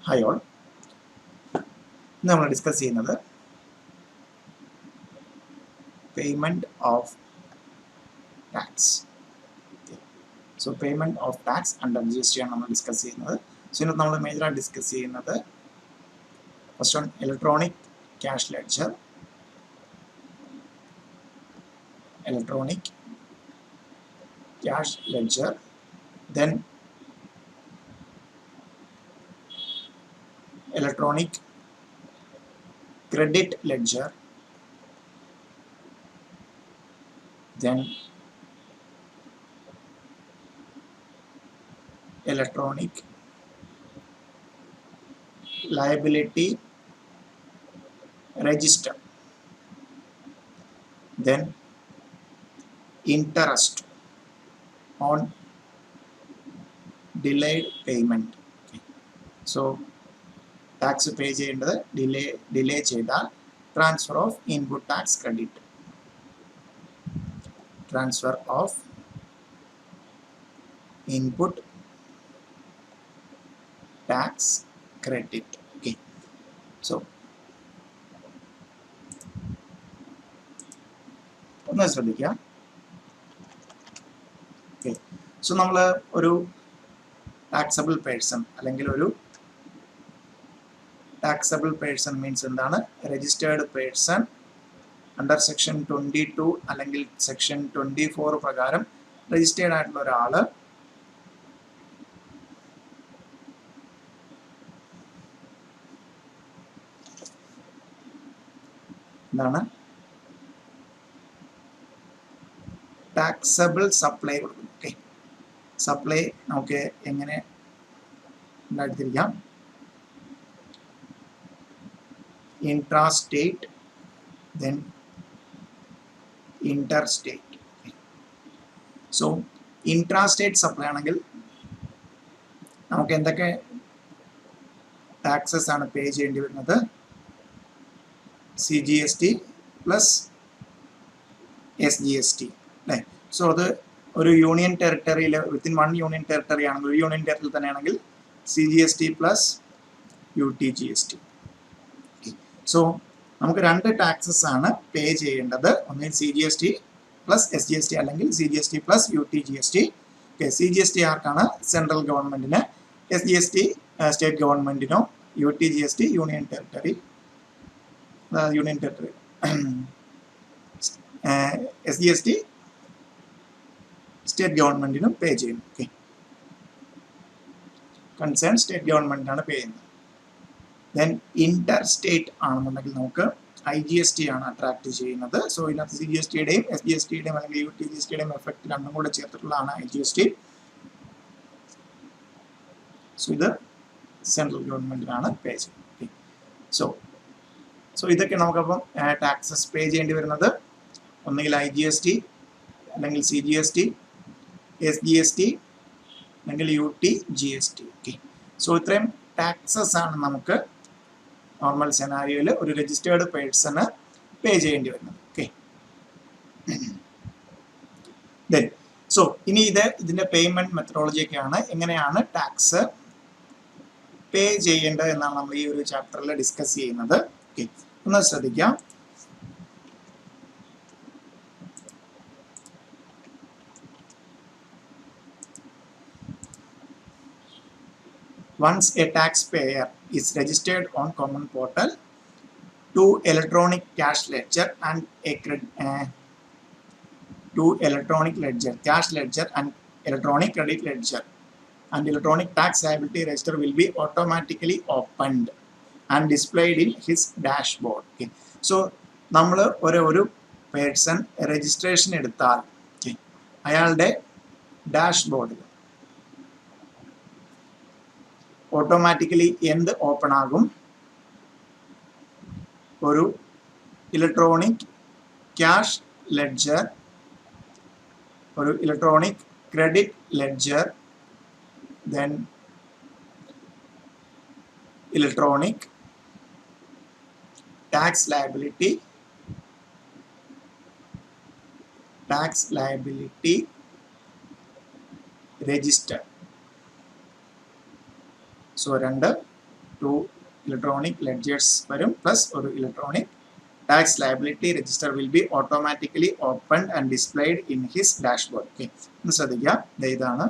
Hi all. ഇന്ന് നമ്മൾ discuss ചെയ്യുന്നത് payment of tax. So payment of tax under GST ആണ് നമ്മൾ ഡിസ്കസ് ചെയ്യുന്നത്. സോ ഇന്നത്തെ നമ്മൾ മേജറായിട്ട് ഡിസ്കസ് ചെയ്യുന്നത് first on electronic cash ledger, then electronic credit ledger, then electronic liability register, then interest on delayed payment. Okay. So tax pay ചെയ്യേണ്ടത് delay ചെയ്താൽ transfer of input tax credit, transfer of input tax credit. Okay, so ഒന്ന് ശ്രദ്ധിക്കുക. Okay, so നമ്മൾ ഒരു taxable person അല്ലെങ്കിൽ ഒരു taxable person means എന്താണ്? Registered person under section 22 അല്ലെങ്കിൽ സെക്ഷൻ 24 പ്രകാരം രജിസ്റ്റേർഡ് ആയിട്ടുള്ള ഒരാള് എന്താണ്? ടാക്സബിൾ സപ്ലൈ കൊടുക്കും. ഓക്കെ, സപ്ലൈ നമുക്ക് എങ്ങനെ ഉണ്ടാക്കിത്തിരിക്കാം? intrastate, then interstate. So intrastate supply ആണെങ്കിൽ നമുക്ക് എന്തൊക്കെ ടാക്സസ് ആണ് പേ ചെയ്യേണ്ടി വരുന്നത്? CGST പ്ലസ് SGST അല്ലേ? സോ അത് ഒരു യൂണിയൻ ടെറിട്ടറിയിൽ വിത്തിൻ 1 യൂണിയൻ ടെറിട്ടറി ആണെങ്കിൽ, ഒരു യൂണിയൻ ടെറിട്ടറി തന്നെയാണെങ്കിൽ CGST പ്ലസ് UTGST. സോ നമുക്ക് രണ്ട് ടാക്സസ് ആണ് പേ ചെയ്യേണ്ടത്. ഒന്നിൽ CGST പ്ലസ് SGST അല്ലെങ്കിൽ CGST plus UTGST. Okay, CGST ആർക്കാണ്? സെൻട്രൽ ഗവൺമെന്റിന്, SGST സ്റ്റേറ്റ് ഗവൺമെന്റിനോ, UTGST union territory SGST state ഗവൺമെന്റിനും പേ ചെയ്യും. ഓക്കെ, കൺസേൺ സ്റ്റേറ്റ് ഗവൺമെന്റിനാണ് പേ ചെയ്യുന്നത്. ദെൻ ഇന്റർ സ്റ്റേറ്റ് ആണെന്നുണ്ടെങ്കിൽ നമുക്ക് IGST ആണ് അട്രാക്ട് ചെയ്യുന്നത്. സോ ഇതിനകത്ത് CGSTയുടെയും SGSTയുടെയും അല്ലെങ്കിൽ UTGSTയുടെയും എഫക്ട് രണ്ടും കൂടെ ചേർത്തിട്ടുള്ളതാണ് IGST. സോ ഇത് സെൻട്രൽ ഗവൺമെന്റിനാണ് പേ ചെയ്യുന്നത്. സോ ഇതൊക്കെ നമുക്കപ്പം ടാക്സസ് പേ ചെയ്യേണ്ടി വരുന്നത് ഒന്നുകിൽ IGST അല്ലെങ്കിൽ CGST, SGST അല്ലെങ്കിൽ UTGST. ഓക്കെ, സോ ഇത്രയും ടാക്സസ് ആണ് നമുക്ക് നോർമൽ സെനാരിയോയിൽ ഒരു രജിസ്റ്റേർഡ് പേഴ്സണ് പേ ചെയ്യേണ്ടി വരുന്നത്. ഓക്കെ, ദെൻ സോ ഇനി ഇതിന്റെ പേയ്മെന്റ് മെത്തഡോളജി ഒക്കെയാണ്, എങ്ങനെയാണ് ടാക്സ് പേ ചെയ്യേണ്ടത് എന്നാണ് നമ്മൾ ഈ ഒരു ചാപ്റ്ററിൽ ഡിസ്കസ് ചെയ്യുന്നത്. ഓക്കെ, ഒന്ന് ശ്രദ്ധിക്കാം. Once a taxpayer is registered on common portal, two electronic cash ledger and cash ledger and electronic credit ledger and electronic tax liability register will be automatically opened and displayed in his dashboard. Okay, so നമ്മൾ ഒരു person registration എടുത്താൽ അയാളുടെ ഡാഷ്ബോർഡിൽ automatically എന്ത് open ആകും? ഒരു electronic cash ledger, ഒരു electronic credit ledger, then electronic tax liability register. So രണ്ട് 2 electronic ledgers വരും പ്ലസ് ഒരു electronic tax liability register will be automatically opened and displayed in his dashboard. Okay, ഒന്ന് ശ്രദ്ധിക്കുക, ഇതാണ്.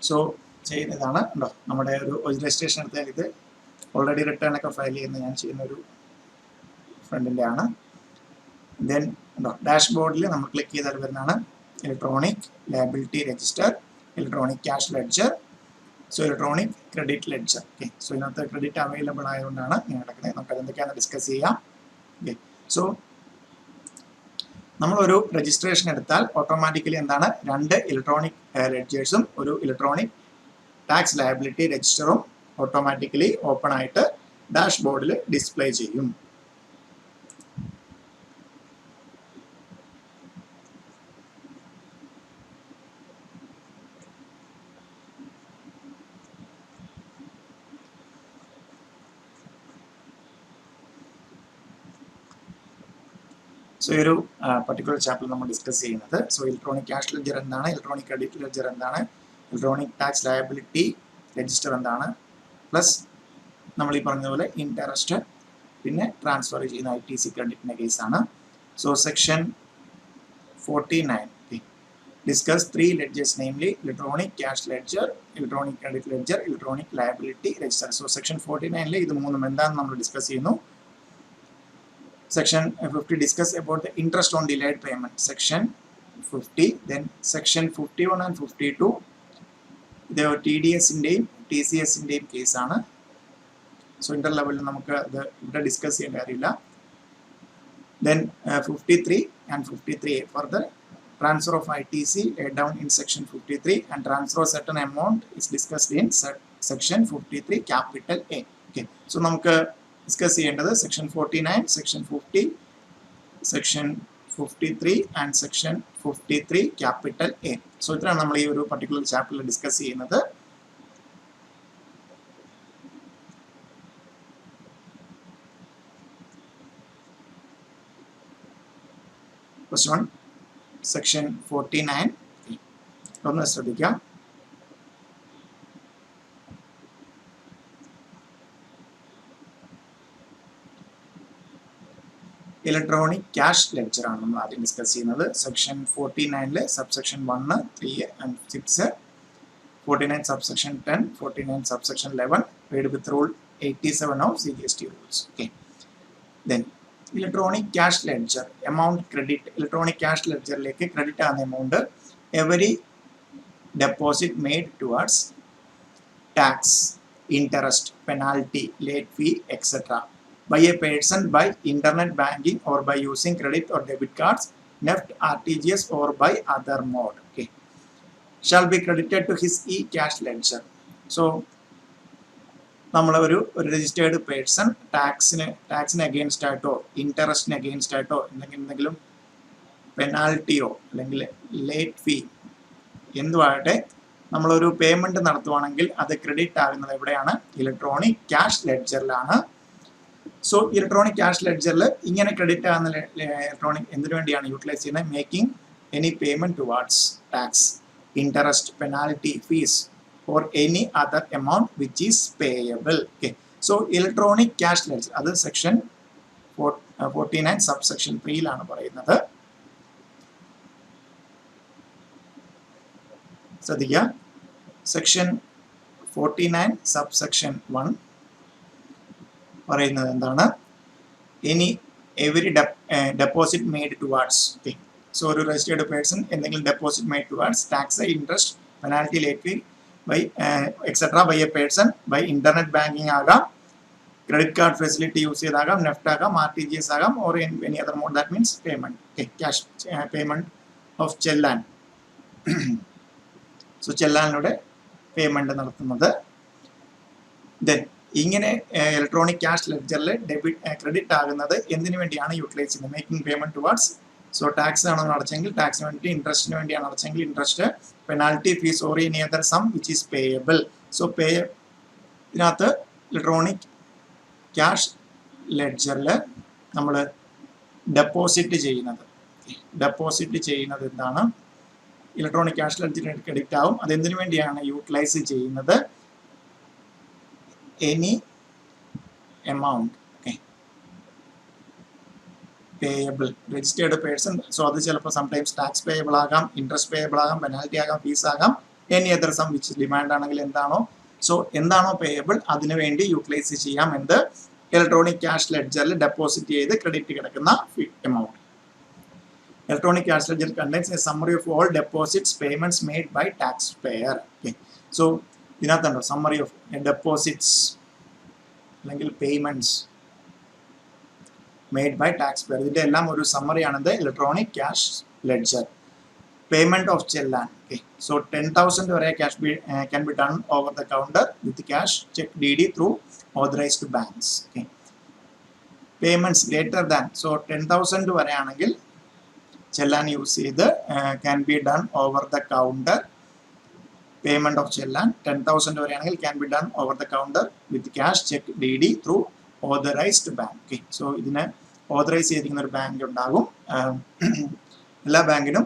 സോ ചെയ്യുന്നതാണ് ഉണ്ടോ, നമ്മുടെ ഒരു രജിസ്ട്രേഷൻ എടുത്താൽ ഇത് ഓൾറെഡി റിട്ടേൺ ഒക്കെ ഫയൽ ചെയ്യുന്ന ഞാൻ ചെയ്യുന്ന ഒരു ഫ്രണ്ടിൻ്റെ ആണ്. ദെൻ ഉണ്ടോ ഡാഷ്ബോർഡിൽ നമ്മൾ ക്ലിക്ക് ചെയ്താൽ വരുന്നതാണ് electronic liability register, electronic cash ledger, so electronic credit ledger. Okay, so ഇതിനകത്ത് ക്രെഡിറ്റ് അവൈലബിൾ ആയതുകൊണ്ടാണ് ഇങ്ങനെ നടക്കുന്നത്. നമുക്ക് അതെന്തൊക്കെയാണെന്ന് ഡിസ്കസ് ചെയ്യാം. ഓക്കെ, സോ നമ്മളൊരു രജിസ്ട്രേഷൻ എടുത്താൽ ഓട്ടോമാറ്റിക്കലി എന്താണ്, 2 ഇലക്ട്രോണിക് ലെഡ്ജേഴ്സും ഒരു ഇലക്ട്രോണിക് ടാക്സ് ലയബിലിറ്റി രജിസ്റ്ററും ഓട്ടോമാറ്റിക്കലി ഓപ്പൺ ആയിട്ട് ഡാഷ്ബോർഡിൽ ഡിസ്പ്ലേ ചെയ്യും. സോ ഈ ഒരു പർട്ടിക്കുലർ ചാപ്റ്റർ നമ്മൾ ഡിസ്കസ് ചെയ്യുന്നത്, സോ ഇലക്ട്രോണിക് ക്യാഷ് ലെഡ്ജർ എന്താണ്, ഇലക്ട്രോണിക് ക്രെഡിറ്റ് ലെഡ്ജർ എന്താണ്, ഇലക്ട്രോണിക് ടാക്സ് ലയബിലിറ്റി രജിസ്റ്റർ എന്താണ്, പ്ലസ് നമ്മൾ ഈ പറഞ്ഞതുപോലെ ഇൻട്രസ്റ്റ്, പിന്നെ ട്രാൻസ്ഫർ ചെയ്യുന്ന ITC ക്രെഡിറ്റിൻ്റെ കേസാണ്. So section 49 discuss 3 ledgers, namely electronic cash ledger, electronic credit ledger, electronic liability register. So section 49 ഇത് മൂന്നും എന്താണെന്ന് നമ്മൾ ഡിസ്കസ് ചെയ്യുന്നു. Section 50 discuss about the interest on delayed payment. Section 50, then section 51 and 52 ഇത് TDS-ൻ്റെയും TCS-ൻ്റെയും കേസാണ്. So Inter ലെവലിൽ നമുക്ക് അത് ഇവിടെ ഡിസ്കസ് ചെയ്യേണ്ട കാര്യമില്ല. Then 53 and 53A further transfer of ITC laid down in section 53 and transfer of certain amount is discussed in section 53 capital A. Okay, so നമുക്ക് discuss ചെയ്യേണ്ടത് section 49, section 50, section 53 and section 53 capital A. So ഇത്രയാണ് നമ്മൾ ഈ ഒരു particular ചാപ്റ്ററിൽ discuss ചെയ്യുന്നത്. First one section 49 ഒന്ന് ശ്രദ്ധിക്കാം. ഇലക്ട്രോണിക് ക്യാഷ് ലെഡ്ജർ ആണ് നമ്മൾ ആദ്യം ഡിസ്കസ് ചെയ്യുന്നത്. Section 49 subsection 1, 3 and 6, 49 subsection 10, 49 subsection 11 read with rule 87 of CGST rules. Okay, then electronic cash ledger amount credit, electronic cash ലെഡ്ജറിലേക്ക് ക്രെഡിറ്റ് ആകുന്ന amount every deposit made towards tax, interest, penalty, late fee etcetera by a person by internet banking or by using credit or debit cards, NEFT, RTGS or by other mode, okay, shall be credited to his e-cash ledger. So നമ്മൾ ഒരു registered person ടാക്സിന് against ആയിട്ടോ ഇൻട്രസ്റ്റിന് against ആയിട്ടോ എന്തെങ്കിലും പെനാൽറ്റിയോ അല്ലെങ്കിൽ late ഫീ എന്തുമാകട്ടെ നമ്മളൊരു payment നടത്തുവാണെങ്കിൽ അത് credit ആകുന്നത് എവിടെയാണ്, ഇലക്ട്രോണിക് ക്യാഷ് ലെഡ്ജറിലാണ്. സോ ഇലക്ട്രോണിക് ക്യാഷ് ലെഡ്ജറിൽ ഇങ്ങനെ ക്രെഡിറ്റ് ആകുന്ന ഇലക്ട്രോണിക് എന്തിനു വേണ്ടിയാണ് യൂട്ടിലൈസ് ചെയ്യുന്നത്, making any payment towards tax, interest, penalty, fees or any other amount which is payable. Okay, so electronic cash ledger അത് സെക്ഷൻ 49 സബ്സെക്ഷൻ 3 പറയുന്നത്. ശ്രദ്ധിക്കുക, സെക്ഷൻ 49 സബ്സെക്ഷൻ 1 പറയുന്നത് എന്താണ്, every deposit made towards. Okay, so ഒരു registered person എന്തെങ്കിലും deposit made towards tax, interest, penalty, late fee by etcetera by a person by internet banking ആകാം, credit card facility use ചെയ്താകാം, NEFT ആകാം, RTGS ആകാം, or any other mode, that means payment. Okay, cash payment of challan. So ചെല്ലാനിലൂടെ payment നടത്തുന്നത്. Then ഇങ്ങനെ electronic cash ലെഡ്ജറിൽ credit ആകുന്നത് എന്തിനു വേണ്ടിയാണ് യൂട്ടിലൈസ് ചെയ്യുന്നത്, making payment towards. So tax ആണോ അടച്ചെങ്കിൽ ടാക്സിന് വേണ്ടി, ഇൻട്രസ്റ്റിന് വേണ്ടിയാണ് അടച്ചെങ്കിൽ interest, penalty, fees or any other sum which is payable. So ഇതിനകത്ത് ഇലക്ട്രോണിക് ക്യാഷ് ലെഡ്ജറിൽ നമ്മൾ ഡെപ്പോസിറ്റ് ചെയ്യുന്നത് എന്താണ്, ഇലക്ട്രോണിക് ക്യാഷ് ലെഡ്ജറിൽ ക്രെഡിറ്റ് ആവും. അതെന്തിനു വേണ്ടിയാണ് യൂട്ടിലൈസ് ചെയ്യുന്നത്? Any amount payable registered person. So അത് ചിലപ്പോൾ സംടൈംസ് ടാക്സ് പേയബിൾ ആകാം, ഇൻട്രസ്റ്റ് പേയബിൾ ആകാം, പെനാൽറ്റി ആകാം, ഫീസ് ആകാം, any other sum which demand ആണെങ്കിൽ എന്താണോ, സോ എന്താണോ പേയബിൾ അതിനു വേണ്ടി യൂട്ടിലൈസ് ചെയ്യാം എന്ത്? ഇലക്ട്രോണിക് ക്യാഷ് ലെഡ്ജറിൽ ഡെപ്പോസിറ്റ് ചെയ്ത് ക്രെഡിറ്റ് കിടക്കുന്ന amount. Electronic cash ledger contains a summary of all deposits payments made by taxpayer. So ഇതിനകത്തുണ്ടോ സമ്മറി ഓഫ് ഡെപ്പോസിറ്റ്സ് അല്ലെങ്കിൽ payments made by taxpayer. ഇതിന്റെ എല്ലാം ഒരു സമ്മറി ആണത് electronic cash ledger. Payment of challan. So 10,000 വരെ cash can be done over the counter with cash, cheque, DD through authorised banks. Payments greater than, so 10,000 വരെ ആണെങ്കിൽ challan use ചെയ്ത് can be done over the counter. Payment of challan 10,000 വരെയാണെങ്കിൽ can be done over the counter with cash, cheque, DD through authorised bank. So ഇതിന് authorise ചെയ്തിരിക്കുന്ന ഒരു bank ഉണ്ടാകും. എല്ലാ ബാങ്കിനും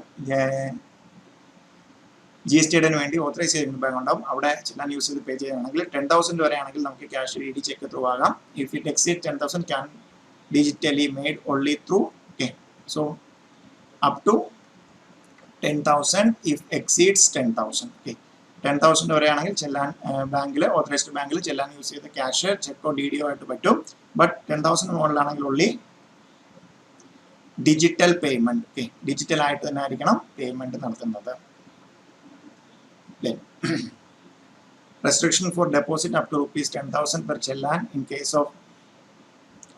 GSTന് വേണ്ടി ഓതറൈസ് ചെയ്തിരിക്കുന്ന ബാങ്ക് ഉണ്ടാകും. അവിടെ ചെല്ലാൻ യൂസ് ചെയ്ത് പേ ചെയ്യുകയാണെങ്കിൽ 10,000 വരെയാണെങ്കിൽ നമുക്ക് ക്യാഷ്, DD, ചെക്ക് ത്രൂ ആകാം. If it exceed 10,000 can digitally made only through. So up to 10,000 if exceeds 10,000. 10,000 വരെയാണെങ്കിൽ ചെല്ലാൻ ബാങ്കിൽ, ഓതറൈസ്ഡ് ബാങ്കിൽ ചെല്ലാൻ യൂസ് ചെയ്ത് ക്യാഷ്, ചെക്കോ, DDയോ ആയിട്ട് പറ്റും. ബട്ട് 10,000 മുകളിലാണെങ്കിൽ ഉള്ളി ഡിജിറ്റൽ പേയ്മെന്റ്. ഡിജിറ്റൽ ആയിട്ട് തന്നെ ആയിരിക്കണം പേയ്മെന്റ് നടത്തുന്നത്. Restriction for deposit up to ₹10,000 per chellan in case of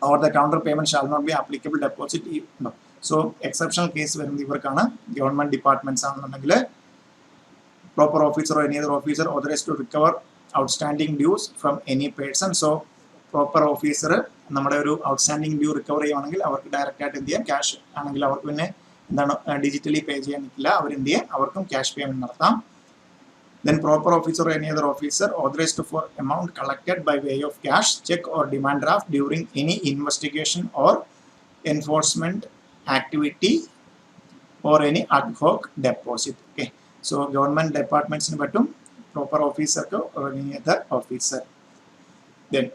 over the counter payment shall not be applicable deposit. No. So exceptional case വരുന്നത് ഇവർക്കാണ്. ഗവൺമെന്റ് ഡിപ്പാർട്ട്മെന്റ്സ് ആണെന്നുണ്ടെങ്കിൽ proper officer or any other officer authorise to recover outstanding dues from any person. So proper officer നമ്മുടെ ഒരു outstanding due recover ചെയ്യുവാണെങ്കിൽ അവർക്ക് direct ആയിട്ട് എന്ത് ചെയ്യാം, ക്യാഷ് ആണെങ്കിൽ അവർക്ക് പിന്നെ എന്താണ് ഡിജിറ്റലി പേ ചെയ്യാൻ നിൽക്കില്ല, അവരെന്ത് ചെയ്യാം, അവർക്കും ക്യാഷ് പേയ്മെന്റ് നടത്താം. Then proper officer or any other officer authorized for amount collected by way of cash, check or demand draft during any investigation or enforcement activity or any ad hoc deposit. So government departments in patum, proper officer ko or any other officer. Then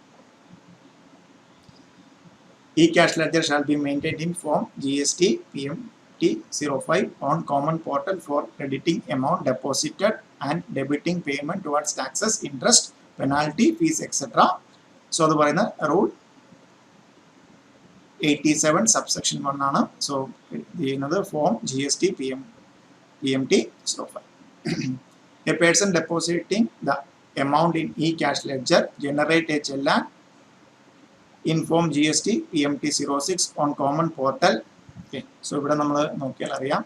e-cash ledger shall be maintained in form GST PMT 05 on common portal for crediting amount deposited and debiting payment towards taxes, interest, penalty, fees, etc. So the പറയുന്ന rule 87 subsection 1 ആണ്. So ചെയ്യുന്നത് form GST PMT 05. A person depositing the amount in e-cash ledger generate a chellan in form GST PMT 06 on common portal. So ഇവിടെ നമ്മൾ നോക്കിയാൽ അറിയാം,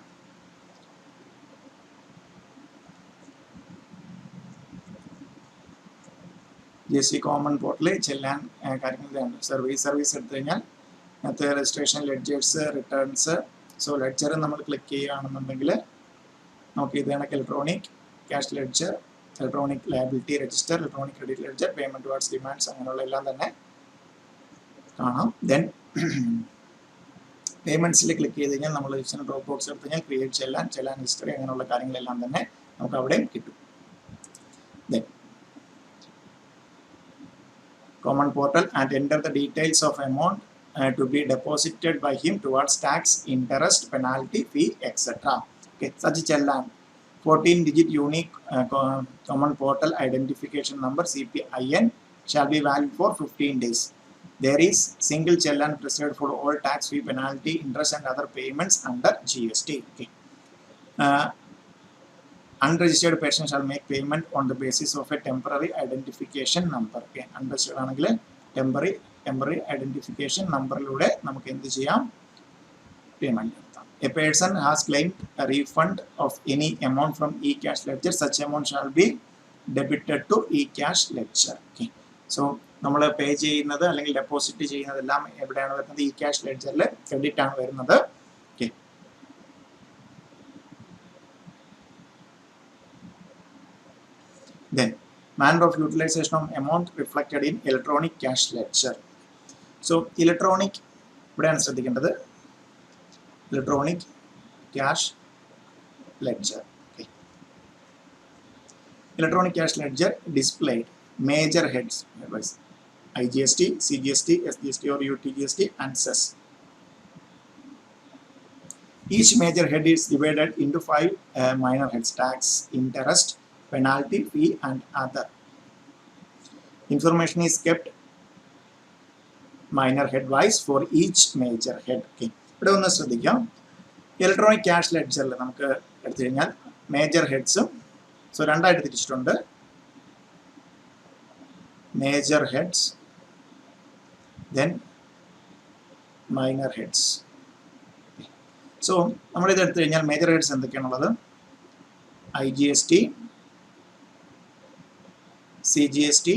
GST common പോർട്ടലിൽ ചെല്ലാൻ കാര്യങ്ങൾ സർവീസ് എടുത്തു കഴിഞ്ഞാൽ അതിനകത്ത് registration, ledgers, returns. So ledger നമ്മൾ ക്ലിക്ക് ചെയ്യുകയാണെന്നുണ്ടെങ്കിൽ നമുക്ക് ഇത് കണക്ക് electronic cash ledger, electronic liability register, electronic credit ledger, payment towards demands, അങ്ങനെയുള്ള എല്ലാം തന്നെ കാണാം. ദെൻ പേയ്മെന്റ്സിൽ ക്ലിക്ക് ചെയ്ത് കഴിഞ്ഞാൽ നമ്മൾ ഡ്രോപ്പ് ബോക്സ് എടുത്തു കഴിഞ്ഞാൽ ക്രിയേറ്റ് ചെല്ലാൻ ഹിസ്റ്ററി അങ്ങനെയുള്ള കാര്യങ്ങളെല്ലാം തന്നെ നമുക്ക് അവിടെയും കിട്ടും. Then common portal and enter the details of amount to be deposited by him towards tax, interest, penalty, fee, etc. Such chellan 14-digit unique common portal identification number CPIN shall be valid for 15 days. There is single chellan prescribed for all tax, fee, penalty, interest and other payments under GST. Unregistered person shall make payment on the basis of a temporary identification number. Unregistered ആണെങ്കിൽ temporary identification നമ്പറിലൂടെ നമുക്ക് എന്ത് ചെയ്യാം, payment നടത്താം. A person has claimed a refund of any amount from e-cash ledger. Such amount shall be debited to e-cash ledger. So നമ്മൾ പേ ചെയ്യുന്നത് അല്ലെങ്കിൽ deposit ചെയ്യുന്നതെല്ലാം എവിടെയാണ് വരുന്നത്, e-cash ledgerൽ ക്രെഡിറ്റ് ആണ് വരുന്നത്. Then manner of utilization of amount reflected in electronic cash ledger. So electronic ഇവിടെയാണ് ശ്രദ്ധിക്കേണ്ടത്, electronic cash ledger. Electronic cash ledger displayed major heads, IGST, CGST, SGST or UTGST and cess. Each major head is divided into 5 minor heads: tax, interest, penalty, fee and other. Information is kept minor head wise for each major head. Okay. ഇവിടെ ഒന്ന് ശ്രദ്ധിക്കാം. Electronic cash ലെഡ്ജറിൽ നമുക്ക് എടുത്തു കഴിഞ്ഞാൽ major ഹെഡ്സും രണ്ടായിട്ട് തിരിച്ചിട്ടുണ്ട്. Major heads, then minor heads. So നമ്മളിത് എടുത്തു കഴിഞ്ഞാൽ മേജർ ഹെഡ്സ് എന്തൊക്കെയാണുള്ളത്? IGST, CGST,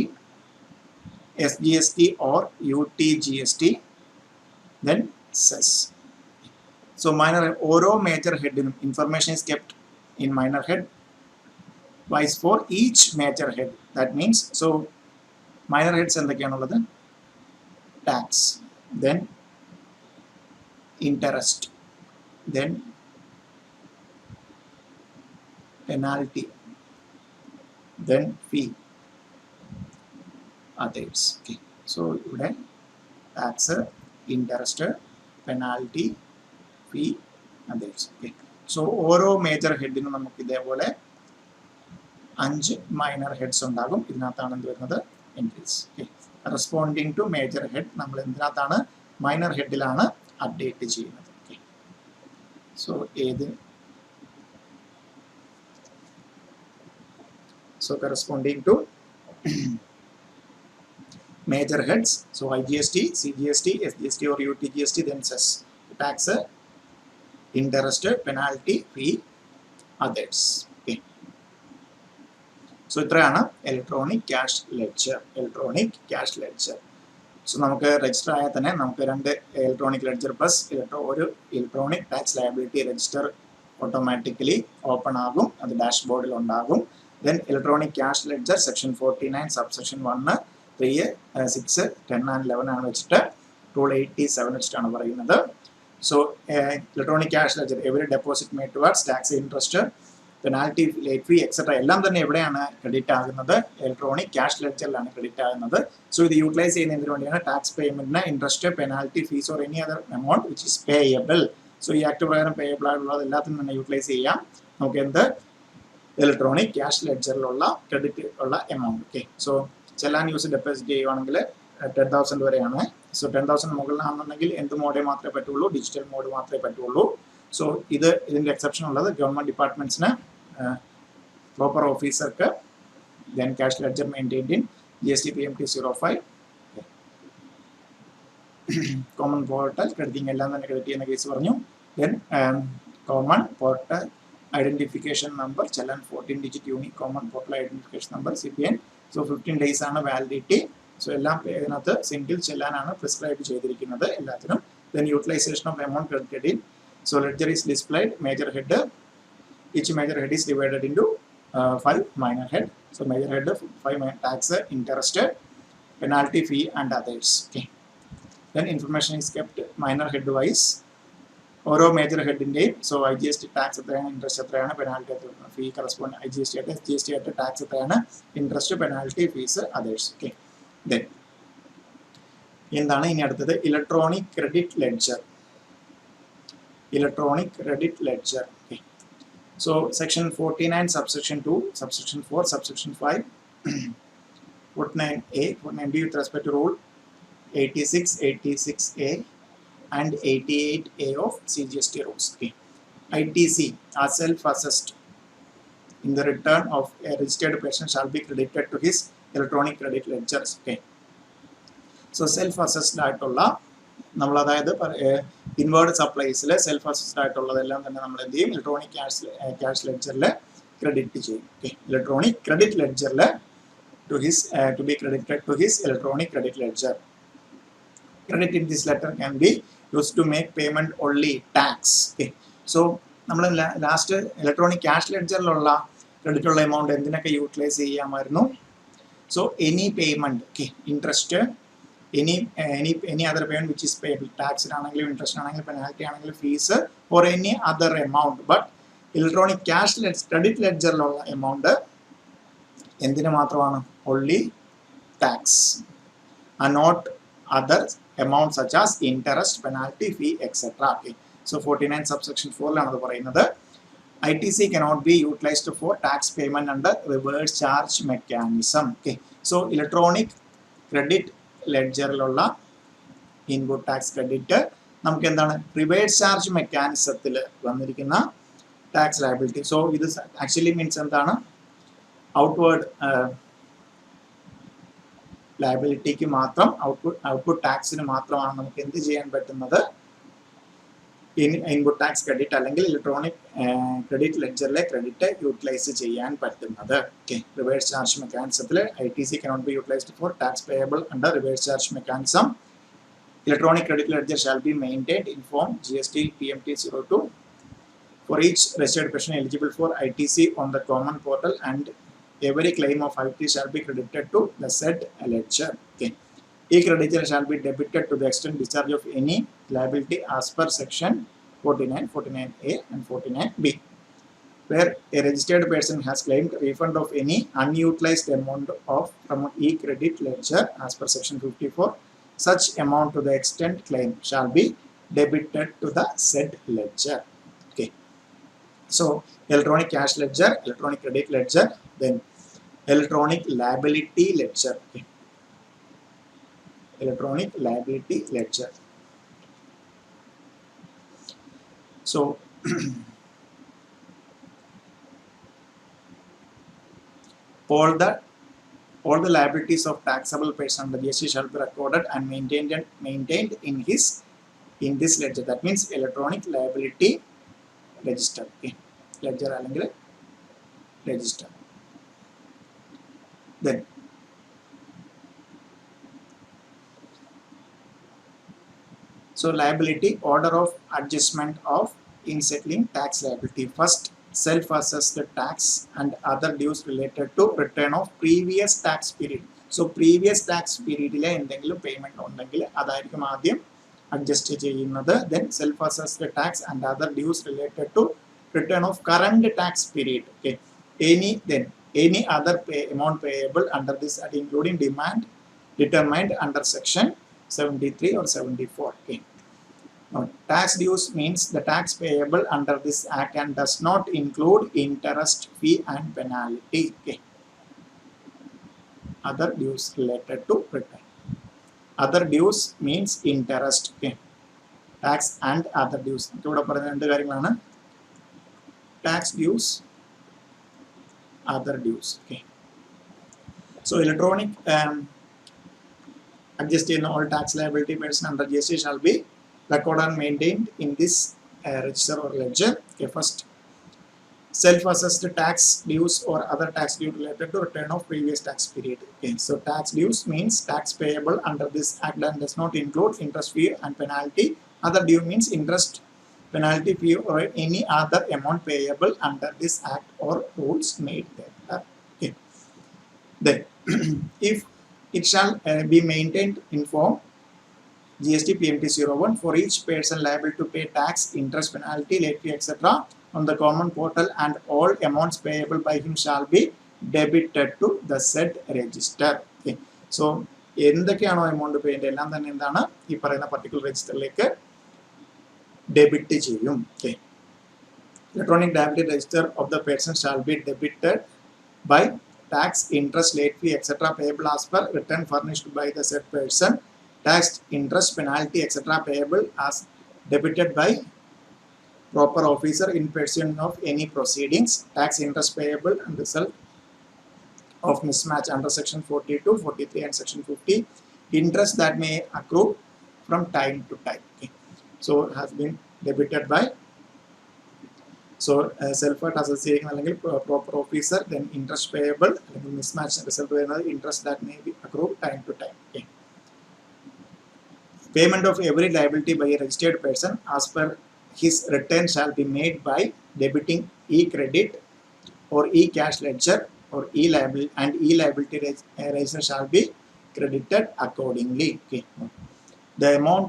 SGST or UTGST, then cess. So minor ഓരോ major ഹെഡിനും information is kept in minor head wise for each major head. That means so minor heads എന്തൊക്കെയാണുള്ളത്? Tax, then interest, then penalty, then fee, others. Okay. So ഇവിടെ tax, interest, penalty, fee, others. Okay. So ഓരോ major ഹെഡിനും നമുക്ക് ഇതേപോലെ 5 minor heads ഉണ്ടാകും. ഇതിനകത്താണ് എന്ത് വരുന്നത്? Entries. Okay. Corresponding to major head നമ്മൾ എന്തിനകത്താണ്? മൈനർ ഹെഡിലാണ് അപ്ഡേറ്റ് ചെയ്യുന്നത്. Okay. So corresponding to major heads, so IGST, CGST, SGST or UTGST, then cess, tax, interest, penalty, fee, others. Okay. So ഇത്രയാണ് electronic cash ledger. So നമുക്ക് register ആയാൽ തന്നെ നമുക്ക് 2 electronic ledger plus ഒരു electronic tax liability register automatically open ആകും. അത് ഡാഷ്ബോർഡിൽ ഉണ്ടാകും. Then electronic cash ledger section 49 subsection 1 3 6 10 and 11 ആണ് വെച്ചിട്ട് rule 87 വെച്ചിട്ടാണ് പറയുന്നത്. So electronic cash ledger every deposit made towards tax, interest, penalty, late fee etc. എല്ലാം തന്നെ എവിടെയാണ് ക്രെഡിറ്റ് ആകുന്നത്? ഇലക്ട്രോണിക് ക്യാഷ് ലെഡ്ജറിലാണ് ക്രെഡിറ്റ് ആകുന്നത്. സോ ഇത് യൂട്ടിലൈസ് ചെയ്യുന്നതിന് വേണ്ടിയാണ് ടാക്സ് പേയ്മെന്റിന് interest, penalty, fees or any other amount which is payable. So ഈ ആക്ട് പ്രകാരം പേയബിൾ ആയിട്ടുള്ളത് എല്ലാത്തിനും തന്നെ യൂട്ടിലൈസ് ചെയ്യാം. നമുക്ക് എന്ത്? ഇലക്ട്രോണിക് ക്യാഷ് ലെഡ്ജറിലുള്ള ക്രെഡിറ്റ് ഉള്ള amount. Okay. So challan use deposit ചെയ്യുവാണെങ്കിൽ 10,000 വരെയാണ്. സോ 10,000 മുകളിലാണെന്നുണ്ടെങ്കിൽ എന്ത് മോഡേ മാത്രമേ പറ്റുള്ളൂ? ഡിജിറ്റൽ മോഡ് മാത്രമേ പറ്റുള്ളൂ. സോ ഇതിന്റെ എക്സെപ്ഷൻ ഉള്ളത് ഗവൺമെന്റ് ഡിപ്പാർട്ട്മെന്റ്സിന്, പ്രോപ്പർ ഓഫീസർക്ക്, then cash ledger maintained in GST PMT 05, common portal crediting എല്ലാം തന്നെ ക്രെഡിറ്റ് ചെയ്യുന്ന കേസ് പറഞ്ഞു. Then common portal identification number, challan 14 digit unique common portal identification number CPN. So 15 days ആണ് വാലിഡിറ്റി. സോ എല്ലാം ഇതിനകത്ത് സിംഗിൾ ചെല്ലാനാണ് പ്രിസ്ക്രൈബ് ചെയ്തിരിക്കുന്നത് എല്ലാത്തിനും. Then utilisation of amount credited in. So ledger is displayed major head. Each major head is divided into 5 minor head. So major head 5 tax, interest, penalty, fee and others. Okay. Then information is kept minor head wise. ഓരോ major ഹെഡിന്റെയും so IGST tax എത്രയാണ്, interest എത്രയാണ്, penalty എത്രയാണ്, ഫീ correspond IGST ആയിട്ട് SGST ആയിട്ട് tax എത്രയാണ്, interest, penalty, fees, others. Okay. Then എന്താണ് ഇനി അടുത്തത്? Electronic credit ledger. Electronic credit ledger. Okay. So section 49 subsection 2 subsection 4 subsection 5 49A 49B with respect to rule 86 86A and 88A of CGST rules. Okay. ITC are self-assessed in the return of a registered person shall be credited to his electronic credit ledgers. Okay. So self-assessed ആയിട്ടുള്ള നമ്മൾ അതായത് inward സപ്ലൈസിൽ self assessed ആയിട്ടുള്ളതെല്ലാം തന്നെ നമ്മൾ എന്ത് ചെയ്യും? Electronic cash ലെഡ്ജറിൽ ക്രെഡിറ്റ് ചെയ്യും. ഓക്കെ. ഇലക്ട്രോണിക് ക്രെഡിറ്റ് ലെഡ്ജറിൽ to be credited to his electronic credit ledger. Credit in this ledger can be use to make payment only tax. Okay. So നമ്മൾ ലാസ്റ്റ് ഇലക്ട്രോണിക് ക്യാഷ് ലെഡ്ജറിലുള്ള credit ഉള്ള amount എന്തിനൊക്കെ utilise ചെയ്യാമായിരുന്നു? So any payment, okay, interest, any other payment which is payable, tax ആണെങ്കിലും interest ആണെങ്കിലും penalty ആണെങ്കിലും fees or any other amount. But electronic cash credit ലെഡ്ജറിലുള്ള amount എന്തിനു മാത്രമാണ്? only tax and not other amounts such as interest, penalty, fee, etc. Okay. So 49 subsection 4 ലാണ് അത് പറയുന്നത്. ITC cannot be utilized for tax payment under reverse charge mechanism. Okay. So electronic credit ledgerലുള്ള input tax credit നമുക്ക് എന്താണ്? Reverse charge മെക്കാനിസത്തിൽ വന്നിരിക്കുന്ന tax liability. So ഇത് actually means എന്താണ്? ഔട്ട്വേർഡ് ലയബിലിറ്റിക്ക് മാത്രം, ഔട്ട്പുട്ട് ടാക്സിന് മാത്രമാണ് നമുക്ക് എന്ത് ചെയ്യാൻ പറ്റുന്നത്? ഇൻപുട്ട് ടാക്സ് ക്രെഡിറ്റ് അല്ലെങ്കിൽ ഇലക്ട്രോണിക് ക്രെഡിറ്റ് ലെഡ്ജറിലെ ക്രെഡിറ്റ് യൂട്ടിലൈസ് ചെയ്യാൻ പറ്റുന്നത്. ഓക്കെ. റിവേഴ്സ് ചാർജ് മെക്കാനിസത്തിൽ ITC cannot be utilized for tax payable under reverse charge mechanism. Electronic credit ledger shall be maintained in form GST PMT02 for each registered person eligible for ITC on the common portal, and every claim of ITC shall be credited to the said ledger. Okay. E-creditor shall be debited to the extent discharge of any liability as per section 49, 49A and 49B. Where a registered person has claimed refund of any unutilized amount of from e-credit ledger as per section 54, such amount to the extent claim shall be debited to the said ledger. Okay. So electronic cash ledger, electronic credit ledger, then electronic liability ledger. Okay. Electronic liability ledger. So all the liabilities of taxable person under GST shall be recorded and maintained in this ledger. That means electronic liability register. Okay. Ledger അല്ലെങ്കിൽ register. Then so liability, order of adjustment of in settling tax liability. First, self-assessed tax and other dues related to return of previous tax period. So previous tax period ile എന്തെങ്കിലും payment ഉണ്ടെങ്കിൽ അതായിരിക്കും ആദ്യം adjust ചെയ്യുന്നത്. Then self-assessed tax and other dues related to return of current tax period. Okay. Any other amount payable under this including demand determined under section 73 or 74. Okay. Now, tax dues means the tax payable under this act and does not include interest, fee and penalty. Okay. Other dues related to return. Other dues means interest. Okay. Tax and other dues. ഇവിടെ പറയുന്ന രണ്ട് കാര്യങ്ങളാണ്. Tax dues, other dues. Okay. So electronic adjust in all tax liability person under GST shall be recorded and maintained in this register or ledger. Okay. First, self-assessed tax dues or other tax due related to return of previous tax period. Okay. So tax dues means tax payable under this act and does not include interest, fee and penalty. Other due means interest, penalty, fee or any other amount payable under this act or rules made there. Okay. Then if it shall be maintained in form GST PMT01 for each person liable to pay tax, interest, penalty, late fee, etc. on the common portal, and all amounts payable by him shall be debited to the said register. Okay. So എന്തൊക്കെയാണോ amount payment എല്ലാം തന്നെ എന്താണ് ഈ പറയുന്ന particular രജിസ്റ്ററിലേക്ക് debit ചെയ്യും. Okay. Electronic liability register of the person shall be debited by tax, interest, late fee, etc. payable as per return furnished by the said person. Tax, interest, penalty, etc. payable as debited by proper officer in pursuance of any proceedings. Tax, interest payable and result of mismatch under section 42, 43 and section 50. Interest that may accrue from time to time. Okay. So has been debited by self-assessed association അല്ലെങ്കിൽ proper officer, then interest payable അല്ലെങ്കിൽ mismatch result വരുന്നത് interest that may be accrued time to time. Okay. Payment of every liability by a registered person as per his return shall be made by debiting e-credit or e-cash ledger or e-liability register shall be credited accordingly. Okay. The amount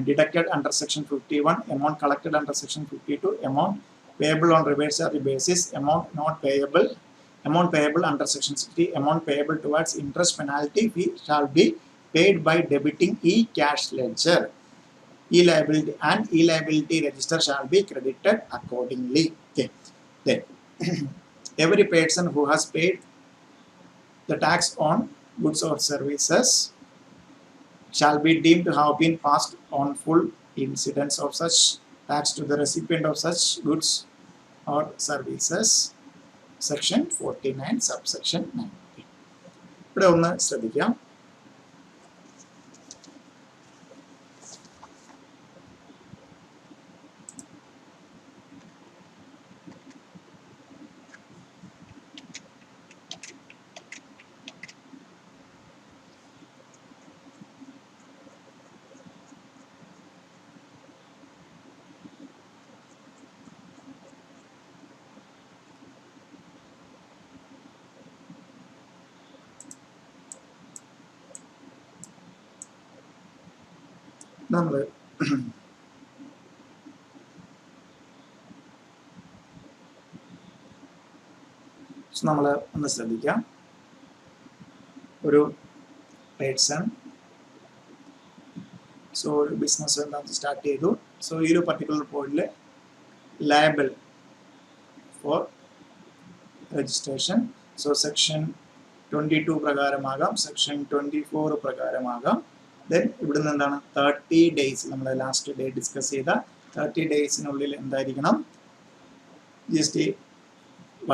deducted under section 51, amount collected under section 52, amount payable on reverse charge basis, amount not payable amount payable under section 60, amount payable towards interest penalty fee shall be paid by debiting e-cash ledger. E-liability and e-liability register shall be credited accordingly. Okay. Then every person who has paid the tax on goods or services shall be deemed to have been passed on full incidence of such tax to the recipient of such goods or services. Section 49 subsection 9. ഇവിടെ ഒന്ന് ശ്രദ്ധിക്കാം. നമ്മൾ ഒന്ന് ശ്രദ്ധിക്കാം. ഒരു person ഒരു business start ചെയ്തു. ഈ ഒരു പർട്ടിക്കുലർ പോയിന്റിൽ ലയബിൾ ഫോർ രജിസ്ട്രേഷൻ സെക്ഷൻ 22 പ്രകാരമാകാം, സെക്ഷൻ 24 പ്രകാരമാകാം. ദെൻ ഇവിടുന്ന് എന്താണ് 30 ഡേയ്സ് നമ്മൾ ലാസ്റ്റ് ഡേ ഡിസ്കസ് ചെയ്ത 30 ഡേയ്സിനുള്ളിൽ എന്തായിരിക്കണം GST